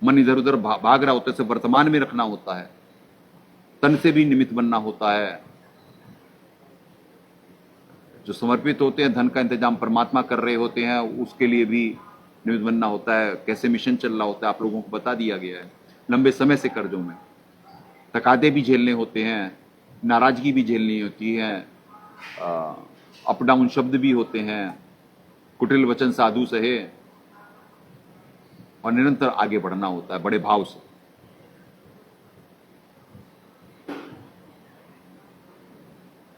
मन इधर उधर भाग रहा होता है, सिर्फ वर्तमान में रखना होता है। तन से भी निमित्त बनना होता है। जो समर्पित होते हैं, धन का इंतजाम परमात्मा कर रहे होते हैं, उसके लिए भी निमित्त बनना होता है। कैसे मिशन चल रहा होता है आप लोगों को बता दिया गया है। लंबे समय से कर्जों में तकादे भी झेलने होते हैं, नाराजगी भी झेलनी होती है, अप डाउन शब्द भी होते हैं, कुटिल वचन साधु सहे, और निरंतर आगे बढ़ना होता है बड़े भाव से।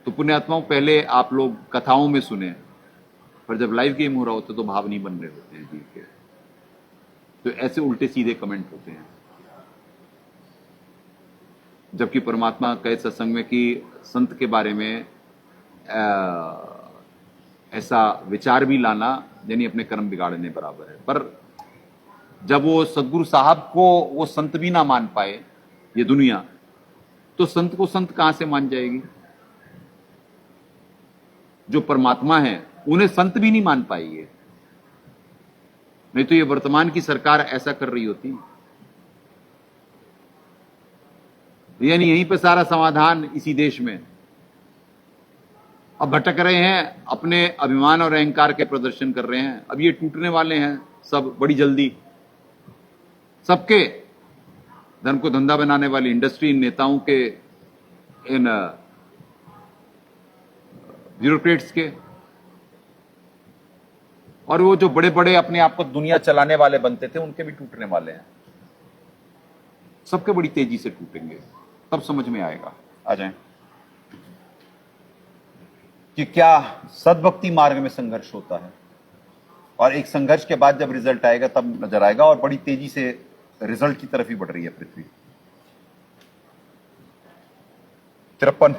तो पुण्यात्माओं, पहले आप लोग कथाओं में सुने, पर जब लाइव गेम हो रहा होता है तो भाव नहीं बन रहे होते हैं जीव के, तो ऐसे उल्टे सीधे कमेंट होते हैं। जबकि परमात्मा कहे सत्संग में कि संत के बारे में ऐसा विचार भी लाना यानी अपने कर्म बिगाड़ने बराबर है। पर जब वो सदगुरु साहब को वो संत भी ना मान पाए ये दुनिया, तो संत को संत कहां से मान जाएगी। जो परमात्मा है उन्हें संत भी नहीं मान पाई है। नहीं तो ये वर्तमान की सरकार ऐसा कर रही होती। यानी यहीं पे सारा समाधान इसी देश में। अब भटक रहे हैं, अपने अभिमान और अहंकार के प्रदर्शन कर रहे हैं। अब ये टूटने वाले हैं सब बड़ी जल्दी। सबके धर्म को धंधा बनाने वाली इंडस्ट्री, नेताओं के, इन ब्यूरोक्रेट्स के, और वो जो बड़े बड़े अपने आप को दुनिया चलाने वाले बनते थे, उनके भी टूटने वाले हैं। सबके बड़ी तेजी से टूटेंगे, तब समझ में आएगा। आ जाएं कि क्या सद्भक्ति मार्ग में संघर्ष होता है, और एक संघर्ष के बाद जब रिजल्ट आएगा तब नजर आएगा। और बड़ी तेजी से रिजल्ट की तरफ ही बढ़ रही है पृथ्वी। 53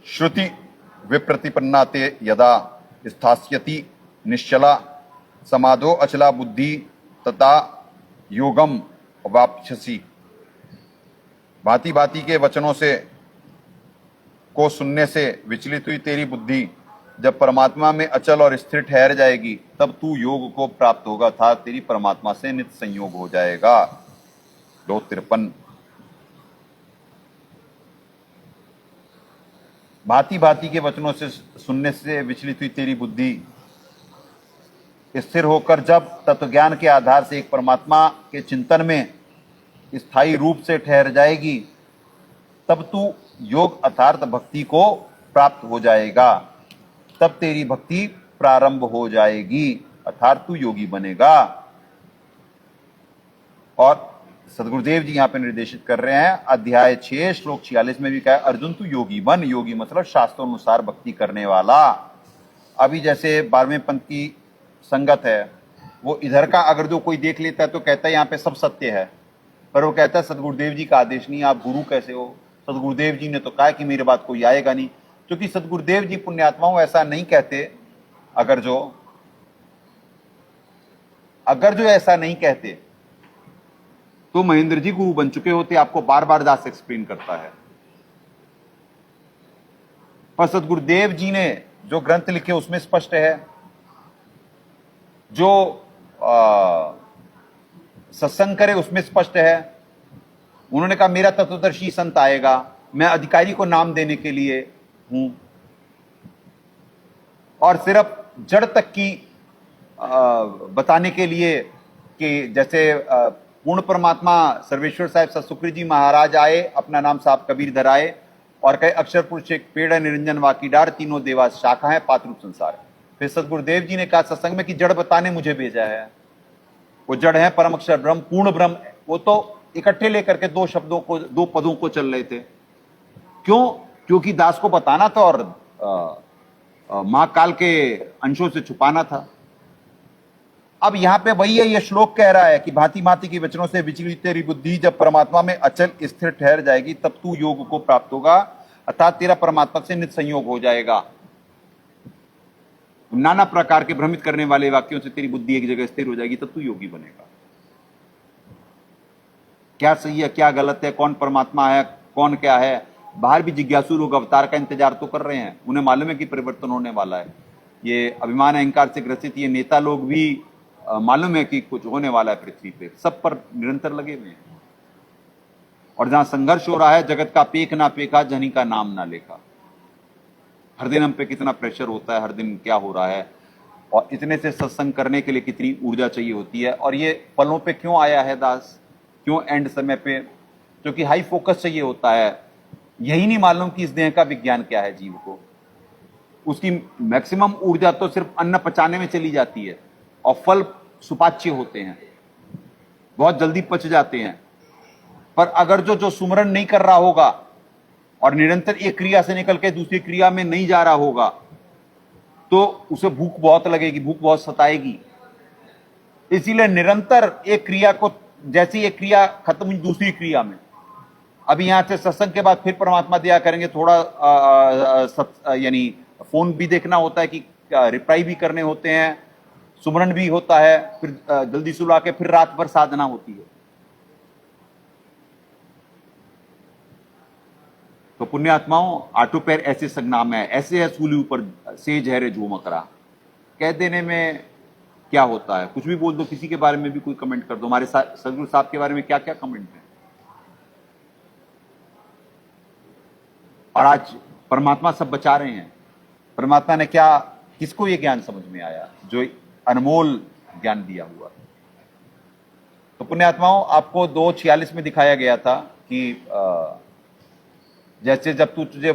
श्रुति विप्रतिपन्नाते यदा स्थास्यति निश्चला समाधो अचला बुद्धि तथा योगम वाप्स्यसि। भांति भांति के वचनों से को सुनने से विचलित हुई तेरी बुद्धि जब परमात्मा में अचल और स्थिर ठहर जाएगी, तब तू योग को प्राप्त होगा, था तेरी परमात्मा से नित्य संयोग हो जाएगा। 2:53 भांति भांति के वचनों से सुनने से विचलित हुई तेरी बुद्धि स्थिर होकर जब तत्वज्ञान के आधार से एक परमात्मा के चिंतन में स्थायी रूप से ठहर जाएगी, तब तू योग अर्थात भक्ति को प्राप्त हो जाएगा। तब तेरी भक्ति प्रारंभ हो जाएगी, अर्थात तू योगी बनेगा। और सदगुरुदेव जी यहाँ पे निर्देशित कर रहे हैं, अध्याय 6 श्लोक 46 में भी कहा, अर्जुन तू योगी बन। योगी मतलब शास्त्रों अनुसार भक्ति करने वाला। अभी जैसे 12वें पंथ की संगत है, वो इधर का अगर जो कोई देख लेता है तो कहता है यहाँ पे सब सत्य है, पर वो कहता है सदगुरुदेव जी का आदेश नहीं, आप गुरु कैसे हो। सदगुरुदेव जी ने तो कहा कि मेरे बात कोई आएगा नहीं, क्योंकि सदगुरुदेव जी पुण्यात्माओं ऐसा नहीं कहते। अगर जो ऐसा नहीं कहते तो महेंद्र जी गुरु बन चुके होते। आपको बार बार दास एक्सप्लेन करता है। पर सदगुरुदेव जी ने जो ग्रंथ लिखे उसमें स्पष्ट है, जो सत्संग करे उसमें स्पष्ट है। उन्होंने कहा मेरा तत्वदर्शी संत आएगा, मैं अधिकारी को नाम देने के लिए हूं, और सिर्फ जड़ तक की बताने के लिए कि जैसे पूर्ण परमात्मा सर्वेश्वर साहिब सतसुखरी जी महाराज आए, अपना नाम साहब कबीर धराए और कहे अक्षर पुरुष एक पेड़ है, निरंजन वाकीडार, तीनों देवा शाखा है, पात्र रूप संसार है। फिर सतगुरुदेव जी ने कहा सत्संग में कि जड़ बताने मुझे भेजा है। वो जड़ है परम अक्षर ब्रह्म, पूर्ण ब्रह्म। वो तो इकट्ठे लेकर के दो शब्दों को, दो पदों को चल रहे थे। क्यों? क्योंकि दास को बताना था और महाकाल के अंशों से छुपाना था। अब यहां पे वही है, ये श्लोक कह रहा है कि भांति भांति के वचनों से विचलित तेरी बुद्धि जब परमात्मा में अचल स्थिर ठहर जाएगी तब तू योग को प्राप्त होगा, अर्थात तेरा परमात्मा से नित संयोग हो जाएगा। नाना प्रकार के भ्रमित करने वाले वाक्यों से तेरी बुद्धि एक जगह स्थिर हो जाएगी, तब तू योगी बनेगा। क्या सही है, क्या गलत है, कौन परमात्मा है, कौन क्या है, बाहर भी जिज्ञासु लोग अवतार का इंतजार तो कर रहे हैं। उन्हें मालूम है कि परिवर्तन होने वाला है। ये अभिमान अहंकार से ग्रसित ये नेता लोग भी मालूम है कि कुछ होने वाला है पृथ्वी पे, सब पर निरंतर लगे हुए हैं। और जहां संघर्ष हो रहा है, जगत का पेख ना पेखा, जनी का नाम ना लेखा। हर दिन हम पे कितना प्रेशर होता है, हर दिन क्या हो रहा है, और इतने से सत्संग करने के लिए कितनी ऊर्जा चाहिए होती है। और ये पलों पे क्यों आया है दास, क्यों एंड समय पे? क्योंकि हाई फोकस चाहिए होता है। यही नहीं मालूम कि इस देह का विज्ञान क्या है। जीव को उसकी मैक्सिमम ऊर्जा तो सिर्फ अन्न पचाने में चली जाती है, और फल सुपाच्य होते हैं, बहुत जल्दी पच जाते हैं। पर अगर जो सुमरन नहीं कर रहा होगा और निरंतर एक क्रिया से निकल के दूसरी क्रिया में नहीं जा रहा होगा, तो उसे भूख बहुत लगेगी, भूख बहुत सताएगी। इसीलिए निरंतर एक क्रिया को, जैसी एक क्रिया खत्म हुई दूसरी क्रिया में, अभी यहां से सत्संग के बाद फिर परमात्मा दिया करेंगे, थोड़ा यानी फोन भी देखना होता है कि रिप्लाई भी करने होते हैं, सुमरन भी होता है, फिर जल्दी सुला के फिर रात भर साधना होती है। तो पुण्यात्माओं, आटो पैर ऐसे संगनाम है, ऐसे है सूली ऊपर से जहरे झूमकरा। कह देने में क्या होता है, कुछ भी बोल दो, किसी के बारे में भी कोई कमेंट कर दो। हमारे सदगुरु साहब के बारे में क्या क्या कमेंट है। और आज परमात्मा सब बचा रहे हैं। परमात्मा ने क्या, किसको ये ज्ञान समझ में आया, जो अनमोल ज्ञान दिया हुआ। तो पुण्यात्माओं, आपको 2:46 में दिखाया गया था कि जैसे जब तुझे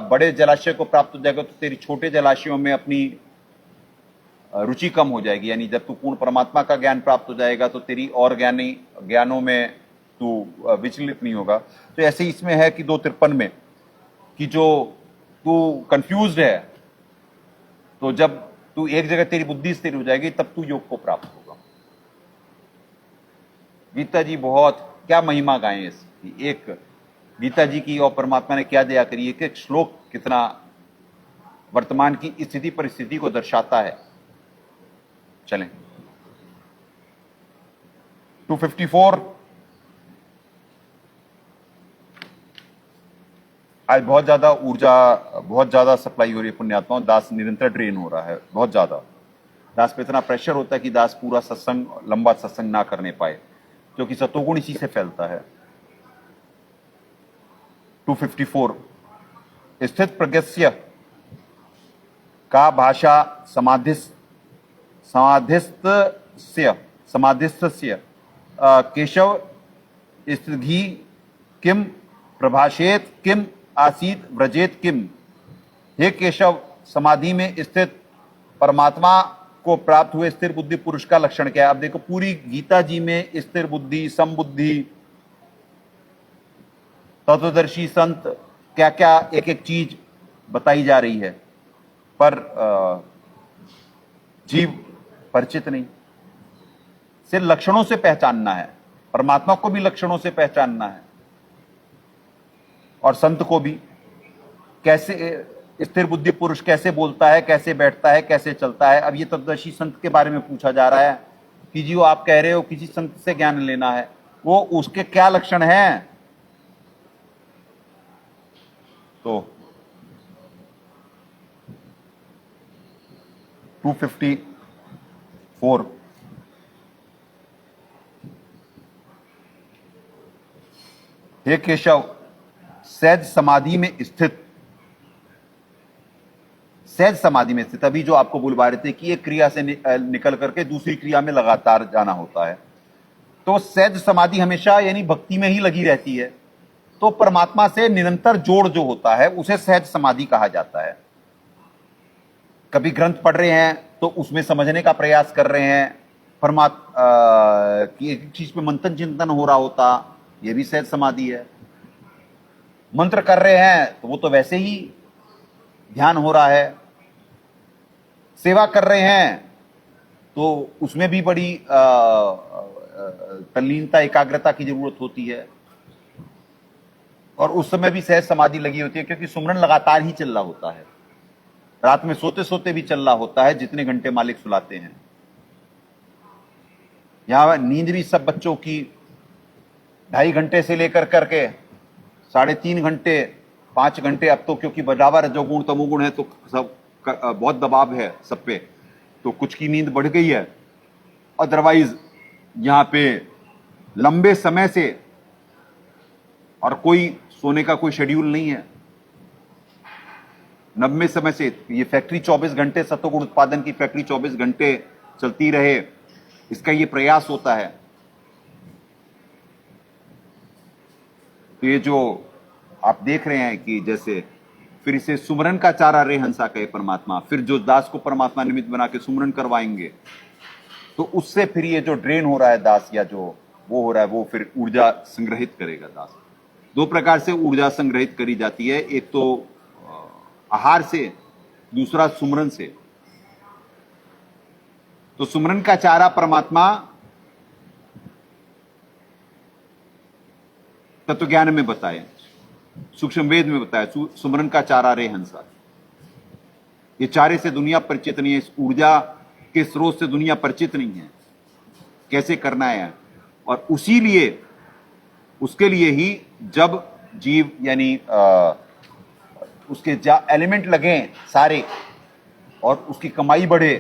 बड़े जलाशय को प्राप्त हो जाएगा तो तेरी छोटे जलाशयों में अपनी रुचि कम हो जाएगी। यानी जब तू पूर्ण परमात्मा का ज्ञान प्राप्त हो जाएगा तो तेरी और ज्ञानों में तू विचलित नहीं होगा। तो ऐसे ही इसमें है कि 2:53 में कि जो तू कंफ्यूज्ड है, तो जब तू एक जगह तेरी बुद्धि स्थिर हो जाएगी तब तू योग को प्राप्त होगा। गीता जी बहुत क्या महिमा गाएं इसकी, एक गीता जी की और परमात्मा ने क्या दया करी। एक एक श्लोक कितना वर्तमान की स्थिति परिस्थिति को दर्शाता है। चलें 254। आज बहुत ज्यादा ऊर्जा, बहुत ज्यादा सप्लाई हो रही है पुण्यात्माओं। दास निरंतर ड्रेन हो रहा है बहुत ज्यादा। दास पे इतना प्रेशर होता है कि दास पूरा सत्संग, लंबा सत्संग ना करने पाए, क्योंकि सतोगुण इसी से फैलता है। 254 स्थित प्रज्ञस्य का भाषा समाधिस्थस्य केशव स्थिति किम प्रभाषेत किम आसीत व्रजेत किम। हे केशव, समाधि में स्थित परमात्मा को प्राप्त हुए स्थिर बुद्धि पुरुष का लक्षण क्या है। अब देखो, पूरी गीता जी में स्थिर बुद्धि, समबुद्धि, तत्वदर्शी संत, क्या क्या एक एक चीज बताई जा रही है, पर जीव परिचित नहीं। सिर्फ लक्षणों से पहचानना है, परमात्मा को भी लक्षणों से पहचानना है, और संत को भी। कैसे स्थिर बुद्धि पुरुष कैसे बोलता है, कैसे बैठता है, कैसे चलता है। अब ये तत्वदर्शी संत के बारे में पूछा जा रहा है कि जी वो आप कह रहे हो किसी संत से ज्ञान लेना है, वो उसके क्या लक्षण हैं। तो 254 हे केशव, सहज समाधि में स्थित, सहज समाधि में स्थित, अभी जो आपको बुलवा रहे थे कि एक क्रिया से निकल करके दूसरी क्रिया में लगातार जाना होता है, तो सहज समाधि हमेशा यानी भक्ति में ही लगी रहती है, तो परमात्मा से निरंतर जोड़ जो होता है उसे सहज समाधि कहा जाता है। कभी ग्रंथ पढ़ रहे हैं तो उसमें समझने का प्रयास कर रहे हैं, परमात्मा की एक चीज पे मंथन चिंतन हो रहा होता, यह भी सहज समाधि है। मंत्र कर रहे हैं तो वो तो वैसे ही ध्यान हो रहा है। सेवा कर रहे हैं तो उसमें भी बड़ी तल्लीनता, एकाग्रता की जरूरत होती है, और उस समय भी सहज समाधि लगी होती है, क्योंकि सुमरन लगातार ही चल रहा होता है। रात में सोते सोते भी चल रहा होता है, जितने घंटे मालिक सुलाते हैं। यहां नींद भी सब बच्चों की 2.5 घंटे से लेकर करके 3.5 घंटे, 5 घंटे, अब तो क्योंकि बराबर रजोगुण तमोगुण है तो सब बहुत दबाव है सब पे, तो कुछ की नींद बढ़ गई है। अदरवाइज यहां पे लंबे समय से और कोई सोने का कोई शेड्यूल नहीं है। 90 समय से ये फैक्ट्री 24 घंटे, सतोगुण उत्पादन की फैक्ट्री 24 घंटे चलती रहे, इसका ये प्रयास होता है। तो ये जो आप देख रहे हैं कि जैसे फिर इसे सुमरन का चारा रे हंसा कहे परमात्मा, फिर जो दास को परमात्मा निमित्त बना के सुमरन करवाएंगे तो उससे फिर ये जो ड्रेन हो रहा है दास, या जो वो हो रहा है, वो फिर ऊर्जा संग्रहित करेगा दास। 2 प्रकार से ऊर्जा संग्रहित करी जाती है, एक तो आहार से, दूसरा सुमरन से। तो सुमरन का चारा परमात्मा तत्व ज्ञान में बताए, सूक्ष्म वेद में बताया, सुमरन का चारा रे हंसा। ये चारे से दुनिया परिचित नहीं है, इस ऊर्जा के स्रोत से दुनिया परिचित नहीं है, कैसे करना है। और उसी लिए, उसके लिए ही जब जीव यानी उसके एलिमेंट लगे सारे और उसकी कमाई बढ़े,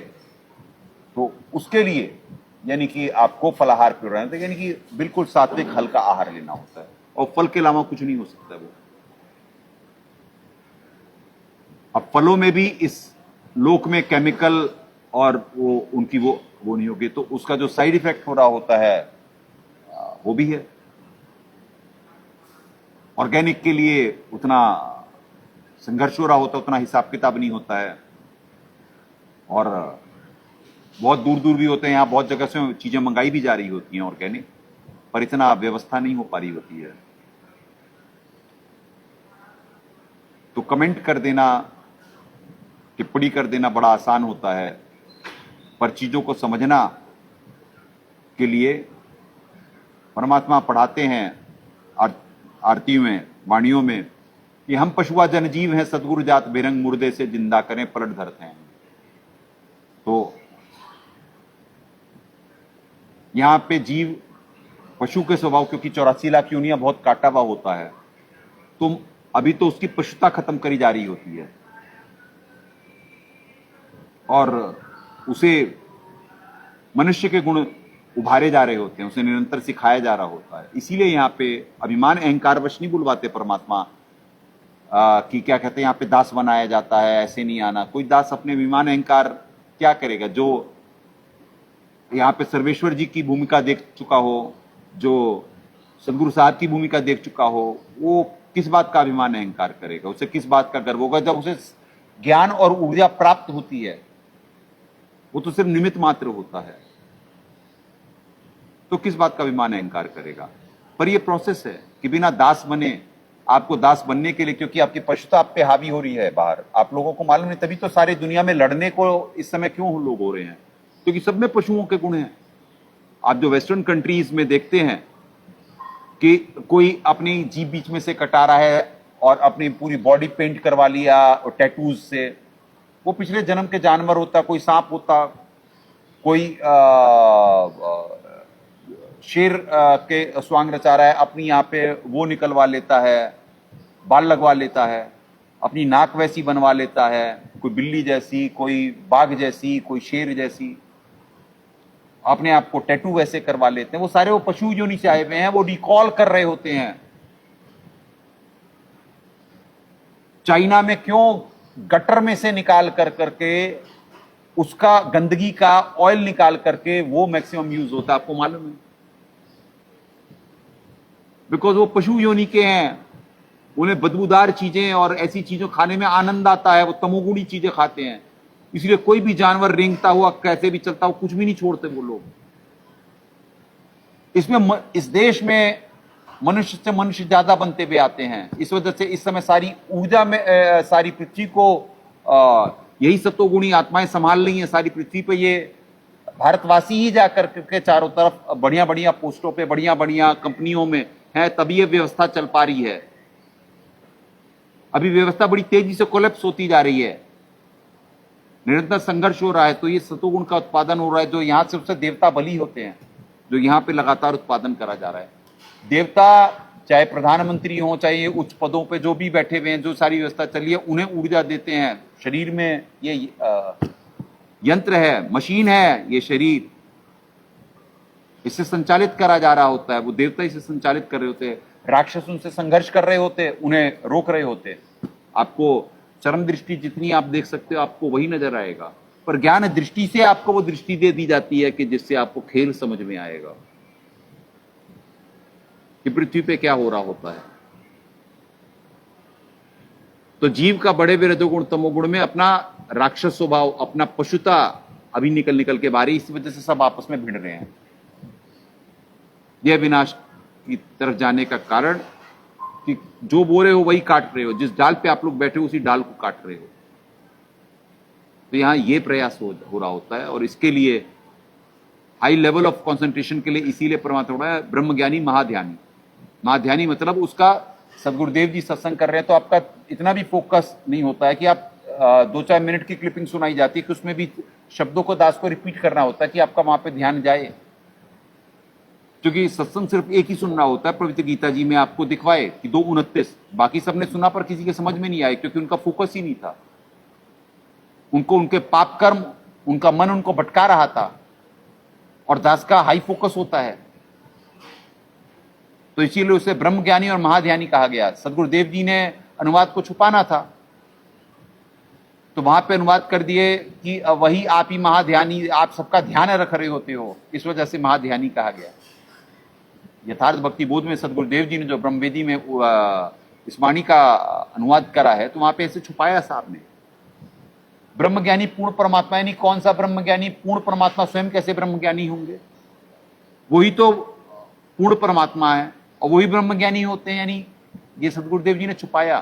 तो उसके लिए यानी कि आपको फलाहार पी रहे हैं, यानी कि बिल्कुल सात्विक हल्का आहार लेना होता है, और फल के अलावा कुछ नहीं हो सकता है वो। अब फलों में भी इस लोक में केमिकल और वो उनकी वो नहीं होगी, तो उसका जो साइड इफेक्ट हो रहा होता है वो भी है। ऑर्गेनिक के लिए उतना संघर्ष हो रहा होता है, उतना हिसाब किताब नहीं होता है, और बहुत दूर दूर भी होते हैं, यहाँ बहुत जगह से चीजें मंगाई भी जा रही होती हैं ऑर्गेनिक, पर इतना व्यवस्था नहीं हो पा रही होती है। तो कमेंट कर देना, टिप्पणी कर देना बड़ा आसान होता है, पर चीजों को समझना के लिए परमात्मा पढ़ाते हैं आरती में, वाणियों में, कि हम पशुआ जनजीव हैं, सदगुरु जात बेरंग मुर्दे से जिंदा करें पलट धरते हैं। तो यहां पे जीव पशु के स्वभाव, क्योंकि 84 लाख योनियां बहुत काटा हुआ होता है, तो अभी तो उसकी पशुता खत्म करी जा रही होती है, और उसे मनुष्य के गुण उभारे जा रहे होते हैं, उसे निरंतर सिखाया जा रहा होता है। इसीलिए यहाँ पे अभिमान अहंकार वश नहीं बुलवाते परमात्मा कि क्या कहते हैं, यहाँ पे दास बनाया जाता है, ऐसे नहीं आना। कोई दास अपने अभिमान अहंकार क्या करेगा? जो यहाँ पे सर्वेश्वर जी की भूमिका देख चुका हो, जो सदगुरु साहब की भूमिका देख चुका हो, वो किस बात का अभिमान अहंकार करेगा? उसे किस बात का गर्व होगा? जब उसे ज्ञान और ऊर्जा प्राप्त होती है, वो तो सिर्फ निमित्त मात्र होता है, तो किस बात का अभिमान अहंकार करेगा? पर ये प्रोसेस है कि बिना दास बने, आपको दास बनने के लिए, क्योंकि आपकी पशुता आप पे हावी हो रही है बाहर, आप लोगों को मालूम नहीं, तभी तो सारी दुनिया में लड़ने को इस समय क्यों लोग हो रहे हैं, क्योंकि सब में पशुओं के गुण हैं। आप जो वेस्टर्न कंट्रीज में देखते हैं कि कोई अपनी जीभ बीच में से कटा रहा है और अपनी पूरी बॉडी पेंट करवा लिया और टैटूज से, वो पिछले जन्म के जानवर होता, कोई सांप होता, कोई शेर के स्वांग रचा रहा है, अपनी यहाँ पे वो निकलवा लेता है, बाल लगवा लेता है, अपनी नाक वैसी बनवा लेता है, कोई बिल्ली जैसी, कोई बाघ जैसी, कोई शेर जैसी, अपने आप को टैटू वैसे करवा लेते हैं। वो सारे वो पशु जो नीचे आए हुए हैं, वो रिकॉल कर रहे होते हैं चाइना में क्यों गटर में से निकाल कर करके उसका गंदगी का ऑयल निकाल करके वो मैक्सिमम यूज होता है, आपको मालूम है? बिकॉज वो पशु योनि के हैं, उन्हें बदबूदार चीजें और ऐसी चीजों खाने में आनंद आता है, वो तमोगुणी चीजें खाते हैं, इसलिए कोई भी जानवर रेंगता हुआ कैसे भी चलता हुआ कुछ भी नहीं छोड़ते वो लोग। इस देश में मनुष्य से मनुष्य ज्यादा बनते हुए आते हैं, इस वजह से इस समय सारी ऊर्जा में सारी पृथ्वी को यही सत्वगुणी आत्माएं संभाल रही हैं। सारी पृथ्वी पे ये भारतवासी ही जाकर के चारों तरफ बढ़िया बढ़िया पोस्टों पे बढ़िया बढ़िया कंपनियों में है, तभी ये व्यवस्था चल पा रही है। अभी व्यवस्था बड़ी तेजी से कोलैप्स होती जा रही है, निरंतर संघर्ष हो रहा है, तो ये सतोगुण का उत्पादन हो रहा है, जो यहां सिर्फ देवता बलि होते हैं, जो यहां पे लगातार उत्पादन करा जा रहा है। देवता चाहे प्रधानमंत्री हो, चाहे ये उच्च पदों पे जो भी बैठे हुए हैं, जो सारी व्यवस्था चली है, उन्हें ऊर्जा देते हैं। शरीर में ये यंत्र है, मशीन है ये शरीर, इससे संचालित करा जा रहा होता है, वो देवता इसे संचालित कर रहे होते हैं। राक्षस उनसे संघर्ष कर रहे होते, उन्हें रोक रहे होते। आपको चरम दृष्टि जितनी आप देख सकते हो आपको वही नजर आएगा, पर ज्ञान दृष्टि से आपको वो दृष्टि दे दी जाती है कि जिससे आपको खेल समझ में आएगा कि पृथ्वी पे क्या हो रहा होता है। तो जीव का बड़े हुए रजोगुण तमोगुण में अपना राक्षस स्वभाव, अपना पशुता अभी निकल के बारी, इस वजह से सब आपस में भिड़ रहे हैं। यह विनाश की तरफ जाने का कारण कि जो बो रहे हो वही काट रहे हो, जिस डाल पे आप लोग बैठे हो उसी डाल को काट रहे हो। तो यहां ये प्रयास हो रहा होता है, और इसके लिए हाई लेवल ऑफ कंसंट्रेशन के लिए इसीलिए परमात्मा बोला है ब्रह्मज्ञानी महाध्यानी। महाध्यानी मतलब उसका सदगुरुदेव जी सत्संग कर रहे हैं तो आपका इतना भी फोकस नहीं होता है कि आप 2-4 मिनट की क्लिपिंग सुनाई जाती है कि उसमें भी शब्दों को दास को रिपीट करना होता है कि आपका वहां पे ध्यान जाए, क्योंकि सत्संग सिर्फ एक ही सुनना होता है। पवित्र गीता जी में आपको दिखवाए कि 2:29, बाकी सबने सुना पर किसी के समझ में नहीं आए, क्योंकि उनका फोकस ही नहीं था। उनको उनके पाप कर्म, उनका मन उनको भटका रहा था, और दास का हाई फोकस होता है, तो इसीलिए उसे ब्रह्मज्ञानी और महाध्यानी कहा गया। सदगुरुदेव जी ने अनुवाद को छुपाना था, तो वहां पे अनुवाद कर दिए कि वही आप ही महाध्यानी, आप सबका ध्यान रख रहे होते हो, इस वजह से महाध्यानी कहा गया। यथार्थ भक्ति बोध में सदगुरुदेव जी ने जो ब्रह्मवेदी में इस वाणी का अनुवाद करा है, तो वहां पे ऐसे छुपाया साहब ने। ब्रह्मज्ञानी पूर्ण परमात्मा, यानी कौन सा ब्रह्मज्ञानी? पूर्ण परमात्मा स्वयं कैसे ब्रह्मज्ञानी होंगे? वही तो पूर्ण परमात्मा है और वही ब्रह्मज्ञानी होते हैं, यानी ये सदगुरुदेव जी ने छुपाया,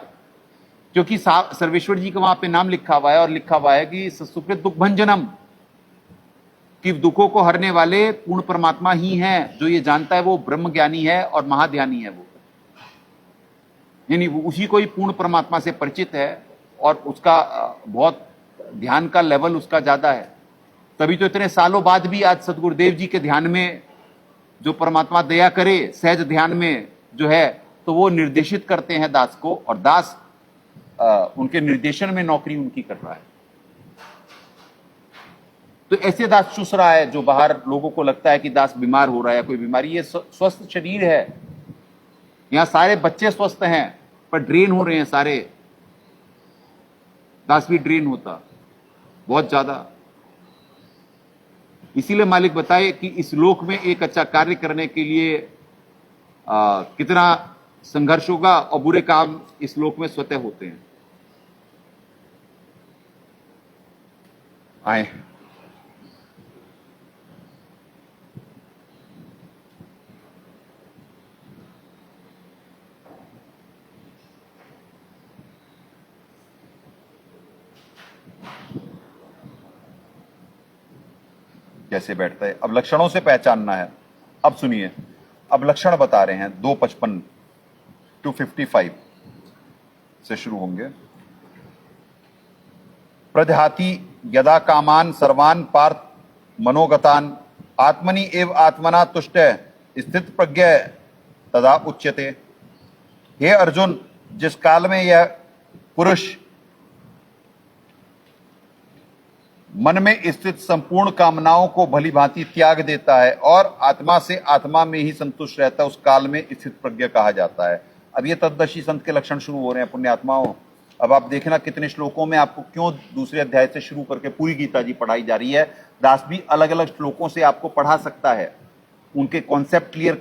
क्योंकि सर्वेश्वर जी का वहां पे नाम लिखा हुआ है, और लिखा हुआ है कि सुकृत दुख भंजनम, कि दुखों को हरने वाले पूर्ण परमात्मा ही हैं। जो ये जानता है वो ब्रह्मज्ञानी है और महाध्यानी है वो, यानी उसी को ही पूर्ण परमात्मा से परिचित है, और उसका बहुत ध्यान का लेवल उसका ज्यादा है। तभी तो इतने सालों बाद भी आज सदगुरुदेव जी के ध्यान में जो परमात्मा दया करे, सहज ध्यान में जो है, तो वो निर्देशित करते हैं दास को, और दास उनके निर्देशन में नौकरी उनकी कर रहा है। तो ऐसे दास चूस रहा है, जो बाहर लोगों को लगता है कि दास बीमार हो रहा है, कोई बीमारी, ये स्वस्थ शरीर है। यहां सारे बच्चे स्वस्थ हैं, पर ड्रेन हो रहे हैं सारे। दास भी ड्रेन होता बहुत ज्यादा। इसीलिए मालिक बताए कि इस लोक में एक अच्छा कार्य करने के लिए कितना संघर्ष होगा, और बुरे काम इस लोक में स्वतः होते हैं। आए कैसे बैठता है, अब लक्षणों से पहचानना है। अब सुनिए, अब लक्षण बता रहे हैं 255 255 से शुरू होंगे। प्रदहाति यदा कामान सर्वान पार्थ मनोगतान आत्मनि एव आत्मना तुष्ट स्थित प्रज्ञ तदा उच्यते। हे अर्जुन, जिस काल में यह पुरुष मन में स्थित संपूर्ण कामनाओं को भली भांति त्याग देता है और आत्मा से आत्मा में ही संतुष्ट रहता है, उस काल में स्थित प्रज्ञ कहा जाता है। अब ये तद्दर्शी संत के लक्षण शुरू हो रहे हैं पुण्यात्माओं। अब आप देखना कितने श्लोकों में आपको क्यों दूसरे अध्याय से शुरू करके पूरी गीता जी पढ़ाई जा रही है। दास भी अलग अलग श्लोकों से आपको पढ़ा सकता है, उनके कॉन्सेप्ट क्लियर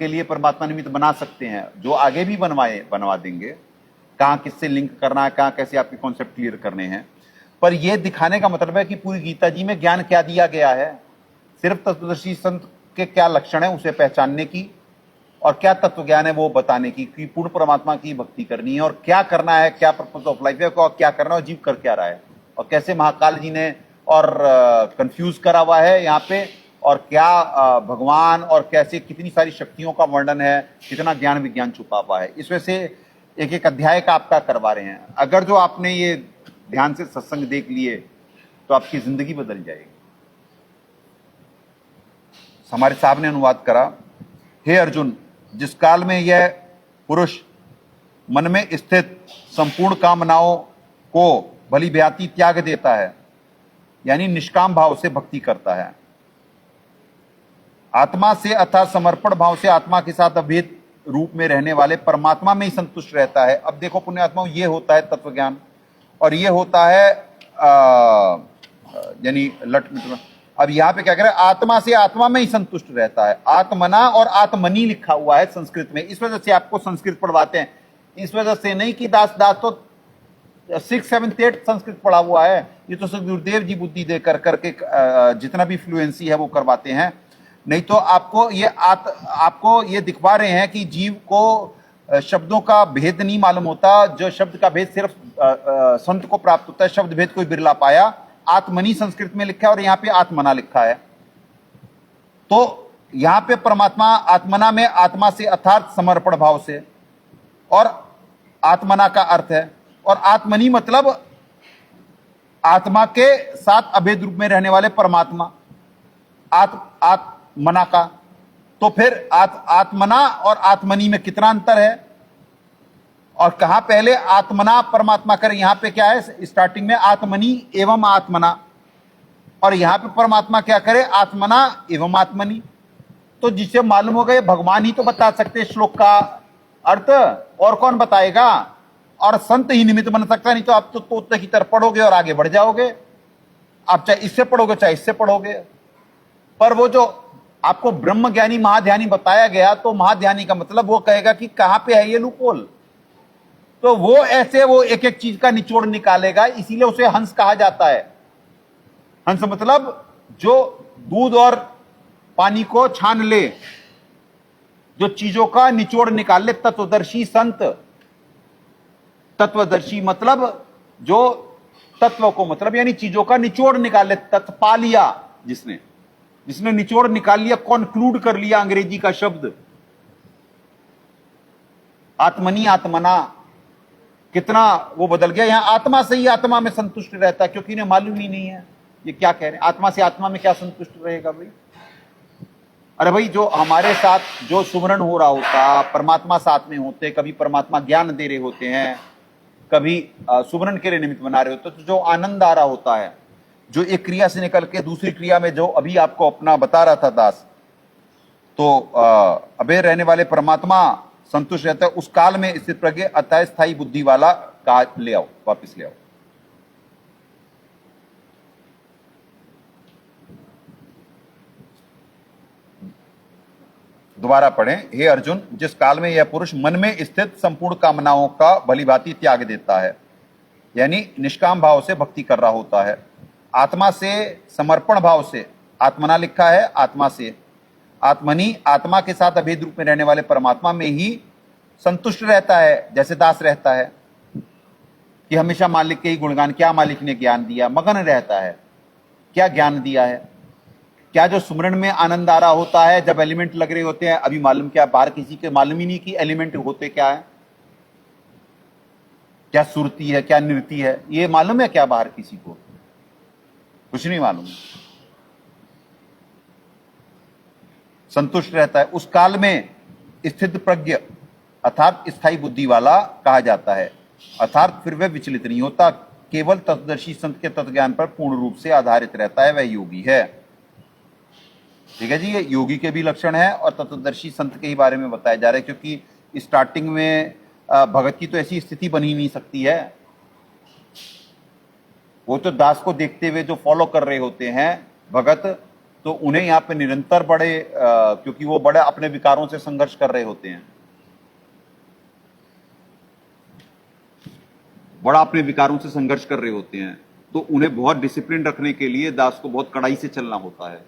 के लिए परमात्मा निमित्त बना सकते हैं, जो आगे भी बनवा देंगे, कहाँ किससे लिंक करना है, कहाँ कैसे आपके कॉन्सेप्ट क्लियर करने हैं। पर यह दिखाने का मतलब है कि पूरी गीता जी में ज्ञान क्या दिया गया है, सिर्फ तत्वदर्शी संत के क्या लक्षण है उसे पहचानने की, और क्या तत्व ज्ञान है वो बताने की कि पूर्ण परमात्मा की भक्ति करनी है और क्या करना है, क्या पर्पस ऑफ लाइफ है, और क्या करना है और जीव कर क्या रहा है, और कैसे महाकाल जी ने और कंफ्यूज करा हुआ है यहाँ पे, और क्या भगवान और कैसे कितनी सारी शक्तियों का वर्णन है, कितना ज्ञान विज्ञान छुपा हुआ है। इस वजह से एक एक अध्याय का आपका करवा रहे हैं। अगर जो आपने ये ध्यान से सत्संग देख लिए तो आपकी जिंदगी बदल जाएगी। हमारे साहब ने अनुवाद करा, हे अर्जुन, जिस काल में यह पुरुष मन में स्थित संपूर्ण कामनाओं को भली भांति त्याग देता है, यानी निष्काम भाव से भक्ति करता है, आत्मा से अर्थात समर्पण भाव से आत्मा के साथ अभेद रूप में रहने वाले परमात्मा में ही संतुष्ट रहता है। अब देखो पुण्यात्माओं, ये होता है तत्व ज्ञान, और ये होता है यानी लट। अब यहां पे क्या कह रहे हैं, आत्मा से आत्मा में ही संतुष्ट रहता है। आत्मना और आत्मनी लिखा हुआ है संस्कृत में, इस वजह से आपको संस्कृत पढ़वाते हैं। इस वजह से नहीं कि दास तो 6, 7, 8 संस्कृत पढ़ा हुआ है, ये तो गुरुदेव जी बुद्धि दे करके जितना भी फ्लुएंसी है वो करवाते हैं। नहीं तो आपको ये दिखवा रहे हैं कि जीव को शब्दों का भेद नहीं मालूम होता, जो शब्द का भेद सिर्फ संत को प्राप्त होता है, शब्द भेद कोई बिरला पाया। आत्मनी संस्कृत में लिखा है और यहां पे आत्मना लिखा है। तो यहां पे परमात्मा आत्मना में आत्मा से अर्थात समर्पण भाव से, और आत्मना का अर्थ है, और आत्मनी मतलब आत्मा के साथ अभेद रूप में रहने वाले परमात्मा, आत्मना का। तो फिर आत्मना और आत्मनी में कितना अंतर है, और कहां पहले आत्मना परमात्मा करे, यहां पे क्या है स्टार्टिंग में आत्मनी एवं आत्मना, और यहां पे परमात्मा क्या करे, आत्मना एवं आत्मनी। तो जिसे मालूम हो गए भगवान ही तो बता सकते श्लोक का अर्थ, और कौन बताएगा, और संत ही निमित्त बन सकता, नहीं तो आप तो तोते की तरफ पढ़ोगे और आगे बढ़ जाओगे। आप चाहे इससे पढ़ोगे चाहे इससे पढ़ोगे, पर वो जो आपको ब्रह्म ज्ञानी महाध्यानी बताया गया, तो महाध्यानी का मतलब वो कहेगा कि कहां पे है ये लूपहोल, तो वो ऐसे वो एक एक चीज का निचोड़ निकालेगा, इसीलिए उसे हंस कहा जाता है। हंस मतलब जो दूध और पानी को छान ले, जो चीजों का निचोड़ निकाल ले, तत्वदर्शी संत। तत्वदर्शी मतलब जो तत्व को मतलब यानी चीजों का निचोड़ निकाल ले, तत्पा लिया, जिसने निचोड़ निकाल लिया, कॉन्क्लूड कर लिया, अंग्रेजी का शब्द। आत्मनी आत्मना कितना वो बदल गया। यहां आत्मा से ही आत्मा में संतुष्ट रहता है, क्योंकि इन्हें मालूम ही नहीं है ये क्या कह रहे हैं। आत्मा से आत्मा में क्या संतुष्ट रहेगा भाई? अरे भाई, जो हमारे साथ जो सुमरण हो रहा होता, परमात्मा साथ में होते, कभी परमात्मा ज्ञान दे रहे होते हैं, कभी सुमरण के लिए निमित्त बना रहे होते, तो जो आनंद आ रहा होता है, जो एक क्रिया से निकल के दूसरी क्रिया में, जो अभी आपको अपना बता रहा था दास, तो अभय रहने वाले परमात्मा संतुष्ट रहता है। उस काल में स्थित प्रज्ञ अतः स्थायी बुद्धि वाला का ले आओ, वापिस ले आओ। दोबारा पढ़ें, हे अर्जुन, जिस काल में यह पुरुष मन में स्थित संपूर्ण कामनाओं का भलीभांति त्याग देता है, यानी निष्काम भाव से भक्ति कर रहा होता है, आत्मा से समर्पण भाव से, आत्मना लिखा है, आत्मा से, आत्मनी आत्मा के साथ अभेद रूप में रहने वाले परमात्मा में ही संतुष्ट रहता है, जैसे दास रहता है कि हमेशा मालिक के ही गुणगान, क्या मालिक ने ज्ञान दिया, मगन रहता है, क्या ज्ञान दिया है, क्या जो सुमरण में आनंद आ रहा होता है, जब एलिमेंट लग रहे होते हैं, अभी मालूम क्या बाहर किसी के मालूम ही नहीं कि एलिमेंट होते क्या है, क्या सुरती है, क्या नृत्य है, ये मालूम है क्या बाहर किसी को? कुछ नहीं मालूम। संतुष्ट रहता है, उस काल में स्थित प्रज्ञ अर्थात स्थायी बुद्धि वाला कहा जाता है, अर्थात फिर वह विचलित नहीं होता, केवल तत्वदर्शी संत के तत्व ज्ञान पर पूर्ण रूप से आधारित रहता है, वह योगी है। ठीक है जी, ये योगी के भी लक्षण है और तत्वदर्शी संत के ही बारे में बताया जा रहा है, क्योंकि स्टार्टिंग में भगत की तो ऐसी स्थिति बन ही नहीं सकती है वो तो दास को देखते हुए जो फॉलो कर रहे होते हैं भगत, तो उन्हें यहाँ पे निरंतर बड़े क्योंकि वो बड़े अपने विकारों से संघर्ष कर रहे होते हैं, बड़ा अपने विकारों से संघर्ष कर रहे होते हैं, तो उन्हें बहुत डिसिप्लिन रखने के लिए दास को बहुत कड़ाई से चलना होता है।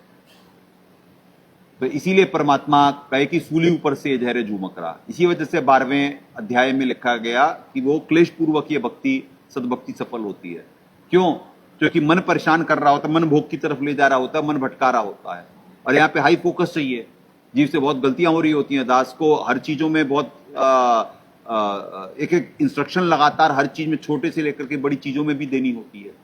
तो इसीलिए परमात्मा कहे कि सूली ऊपर से धैर्य झूमकरा। इसी वजह से 12वें अध्याय में लिखा गया कि वो क्लेश पूर्वक ये भक्ति सद्भक्ति सफल होती है। क्यों? क्योंकि मन परेशान कर रहा होता है, मन भोग की तरफ ले जा रहा होता है, मन भटका रहा होता है, और यहाँ पे हाई फोकस चाहिए। जीव से बहुत गलतियां हो रही होती हैं, दास को हर चीजों में बहुत एक एक इंस्ट्रक्शन लगातार हर चीज में, छोटे से लेकर के बड़ी चीजों में भी देनी होती है।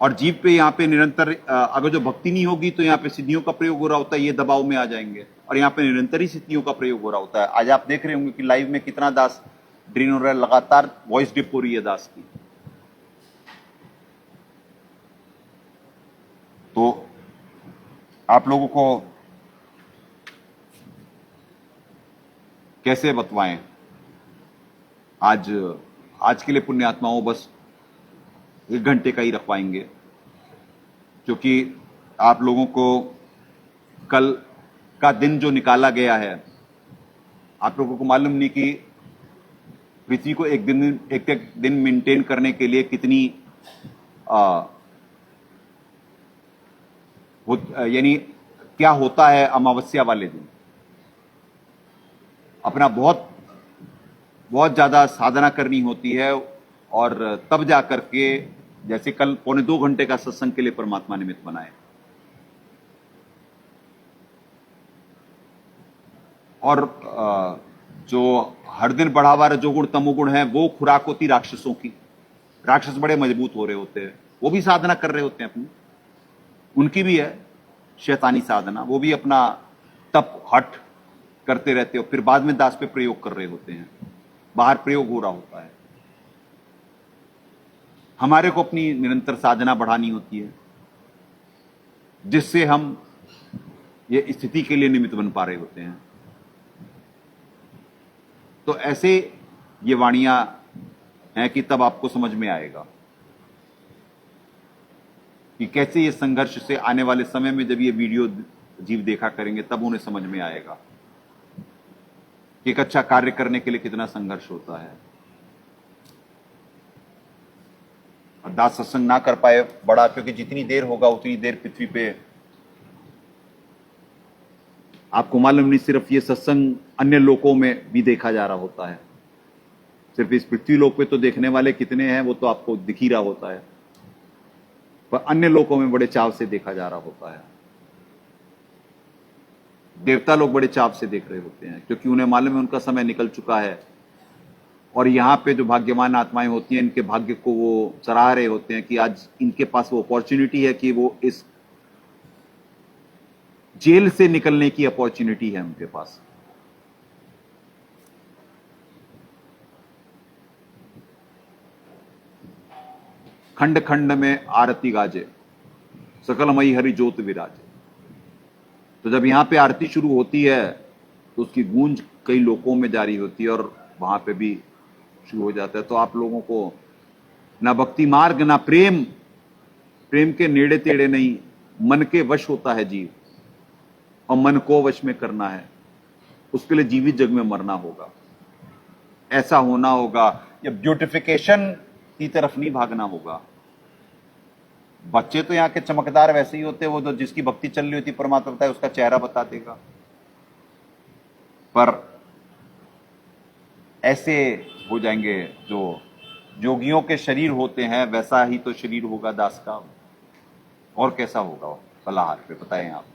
और जीव पे यहाँ पे निरंतर अगर जो भक्ति नहीं होगी तो यहाँ पे सिद्धियों का प्रयोग हो रहा होता है, ये दबाव में आ जाएंगे, और यहाँ पे निरंतर ही सिद्धियों का प्रयोग हो रहा होता है। आज आप देख रहे होंगे कि लाइव में कितना दास ड्रेन हो रहा है, लगातार वॉइस डिप हो रही है दास की। तो आप लोगों को कैसे बतवाएं? आज के लिए पुण्यात्माओं बस 1 घंटे का ही रखवाएंगे, क्योंकि आप लोगों को कल का दिन जो निकाला गया है, आप लोगों को मालूम नहीं कि पृथ्वी को एक दिन मेंटेन करने के लिए कितनी यानी क्या होता है अमावस्या वाले दिन। अपना बहुत बहुत ज्यादा साधना करनी होती है, और तब जाकर के, जैसे कल 1.25 घंटे का सत्संग के लिए परमात्मा निमित्त बनाए। और जो हर दिन बढ़ावा रजोगुण तमोगुण है, वो खुराक होती राक्षसों की। राक्षस बड़े मजबूत हो रहे होते हैं, वो भी साधना कर रहे होते हैं अपनी, उनकी भी है शैतानी साधना, वो भी अपना तप हट करते रहते हो, फिर बाद में दास पे प्रयोग कर रहे होते हैं, बाहर प्रयोग हो रहा होता है। हमारे को अपनी निरंतर साधना बढ़ानी होती है, जिससे हम ये स्थिति के लिए निमित्त बन पा रहे होते हैं। तो ऐसे ये वाणियां हैं कि तब आपको समझ में आएगा कि कैसे ये संघर्ष से आने वाले समय में, जब ये वीडियो जीव देखा करेंगे तब उन्हें समझ में आएगा कि एक अच्छा कार्य करने के लिए कितना संघर्ष होता है। और दास सत्संग ना कर पाए बड़ा, क्योंकि जितनी देर होगा उतनी देर पृथ्वी पे, आपको मालूम नहीं, सिर्फ ये सत्संग अन्य लोकों में भी देखा जा रहा होता है। सिर्फ इस पृथ्वी लोक पे तो देखने वाले कितने हैं वो तो आपको दिख ही रहा होता है, पर अन्य लोकों में बड़े चाव से देखा जा रहा होता है। देवता लोग बड़े चाव से देख रहे होते हैं, क्योंकि उन्हें मालूम है उनका समय निकल चुका है। और यहां पे जो भाग्यवान आत्माएं होती हैं, इनके भाग्य को वो सराह रहे होते हैं कि आज इनके पास वो अपॉर्चुनिटी है कि वो इस जेल से निकलने की अपॉर्चुनिटी है उनके पास। खंड खंड में आरती गाजे, सकलमयी हरि ज्योत विराजे। तो जब यहां पे आरती शुरू होती है तो उसकी गूंज कई लोकों में जारी होती है, और वहां पे भी शुरू हो जाता है। तो आप लोगों को ना भक्ति मार्ग ना प्रेम, प्रेम के नेड़े तेड़े नहीं, मन के वश होता है जीव, और मन को वश में करना है, उसके लिए जीवित जग में मरना होगा, ऐसा होना होगा। या ब्यूटिफिकेशन की तरफ नहीं भागना होगा। बच्चे तो यहाँ के चमकदार वैसे ही होते हैं, वो जो जिसकी भक्ति चल रही होती परमात्मा बताए उसका चेहरा बता देगा, पर ऐसे हो जाएंगे जो योगियों के शरीर होते हैं, वैसा ही तो शरीर होगा दास का, और कैसा होगा फलाहार पे बताएं आप।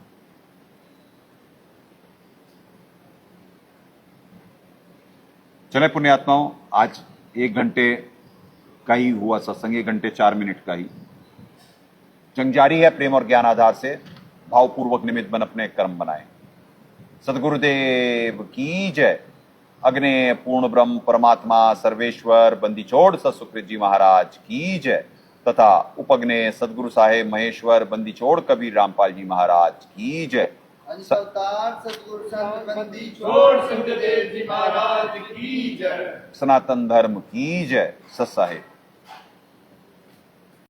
चले पुण्यात्माओं, आज 1 घंटे का ही हुआ सत्संग, 1 घंटे 4 मिनट का ही। जंग जारी है, प्रेम और ज्ञान आधार से भावपूर्वक निमित्त बन अपने कर्म बनाए। सदगुरुदेव की जय। अग्ने पूर्ण ब्रह्म परमात्मा सर्वेश्वर बंदी छोड़ सतसुकृत जी महाराज की जय, तथा उपग्ने सदगुरु साहेब महेश्वर बंदी छोड़ कबीर रामपाल जी महाराज की जय। सतगुरु संत बंदी छोड़ संतदेव जी महाराज की जय। सनातन धर्म की जय। सत साहेब।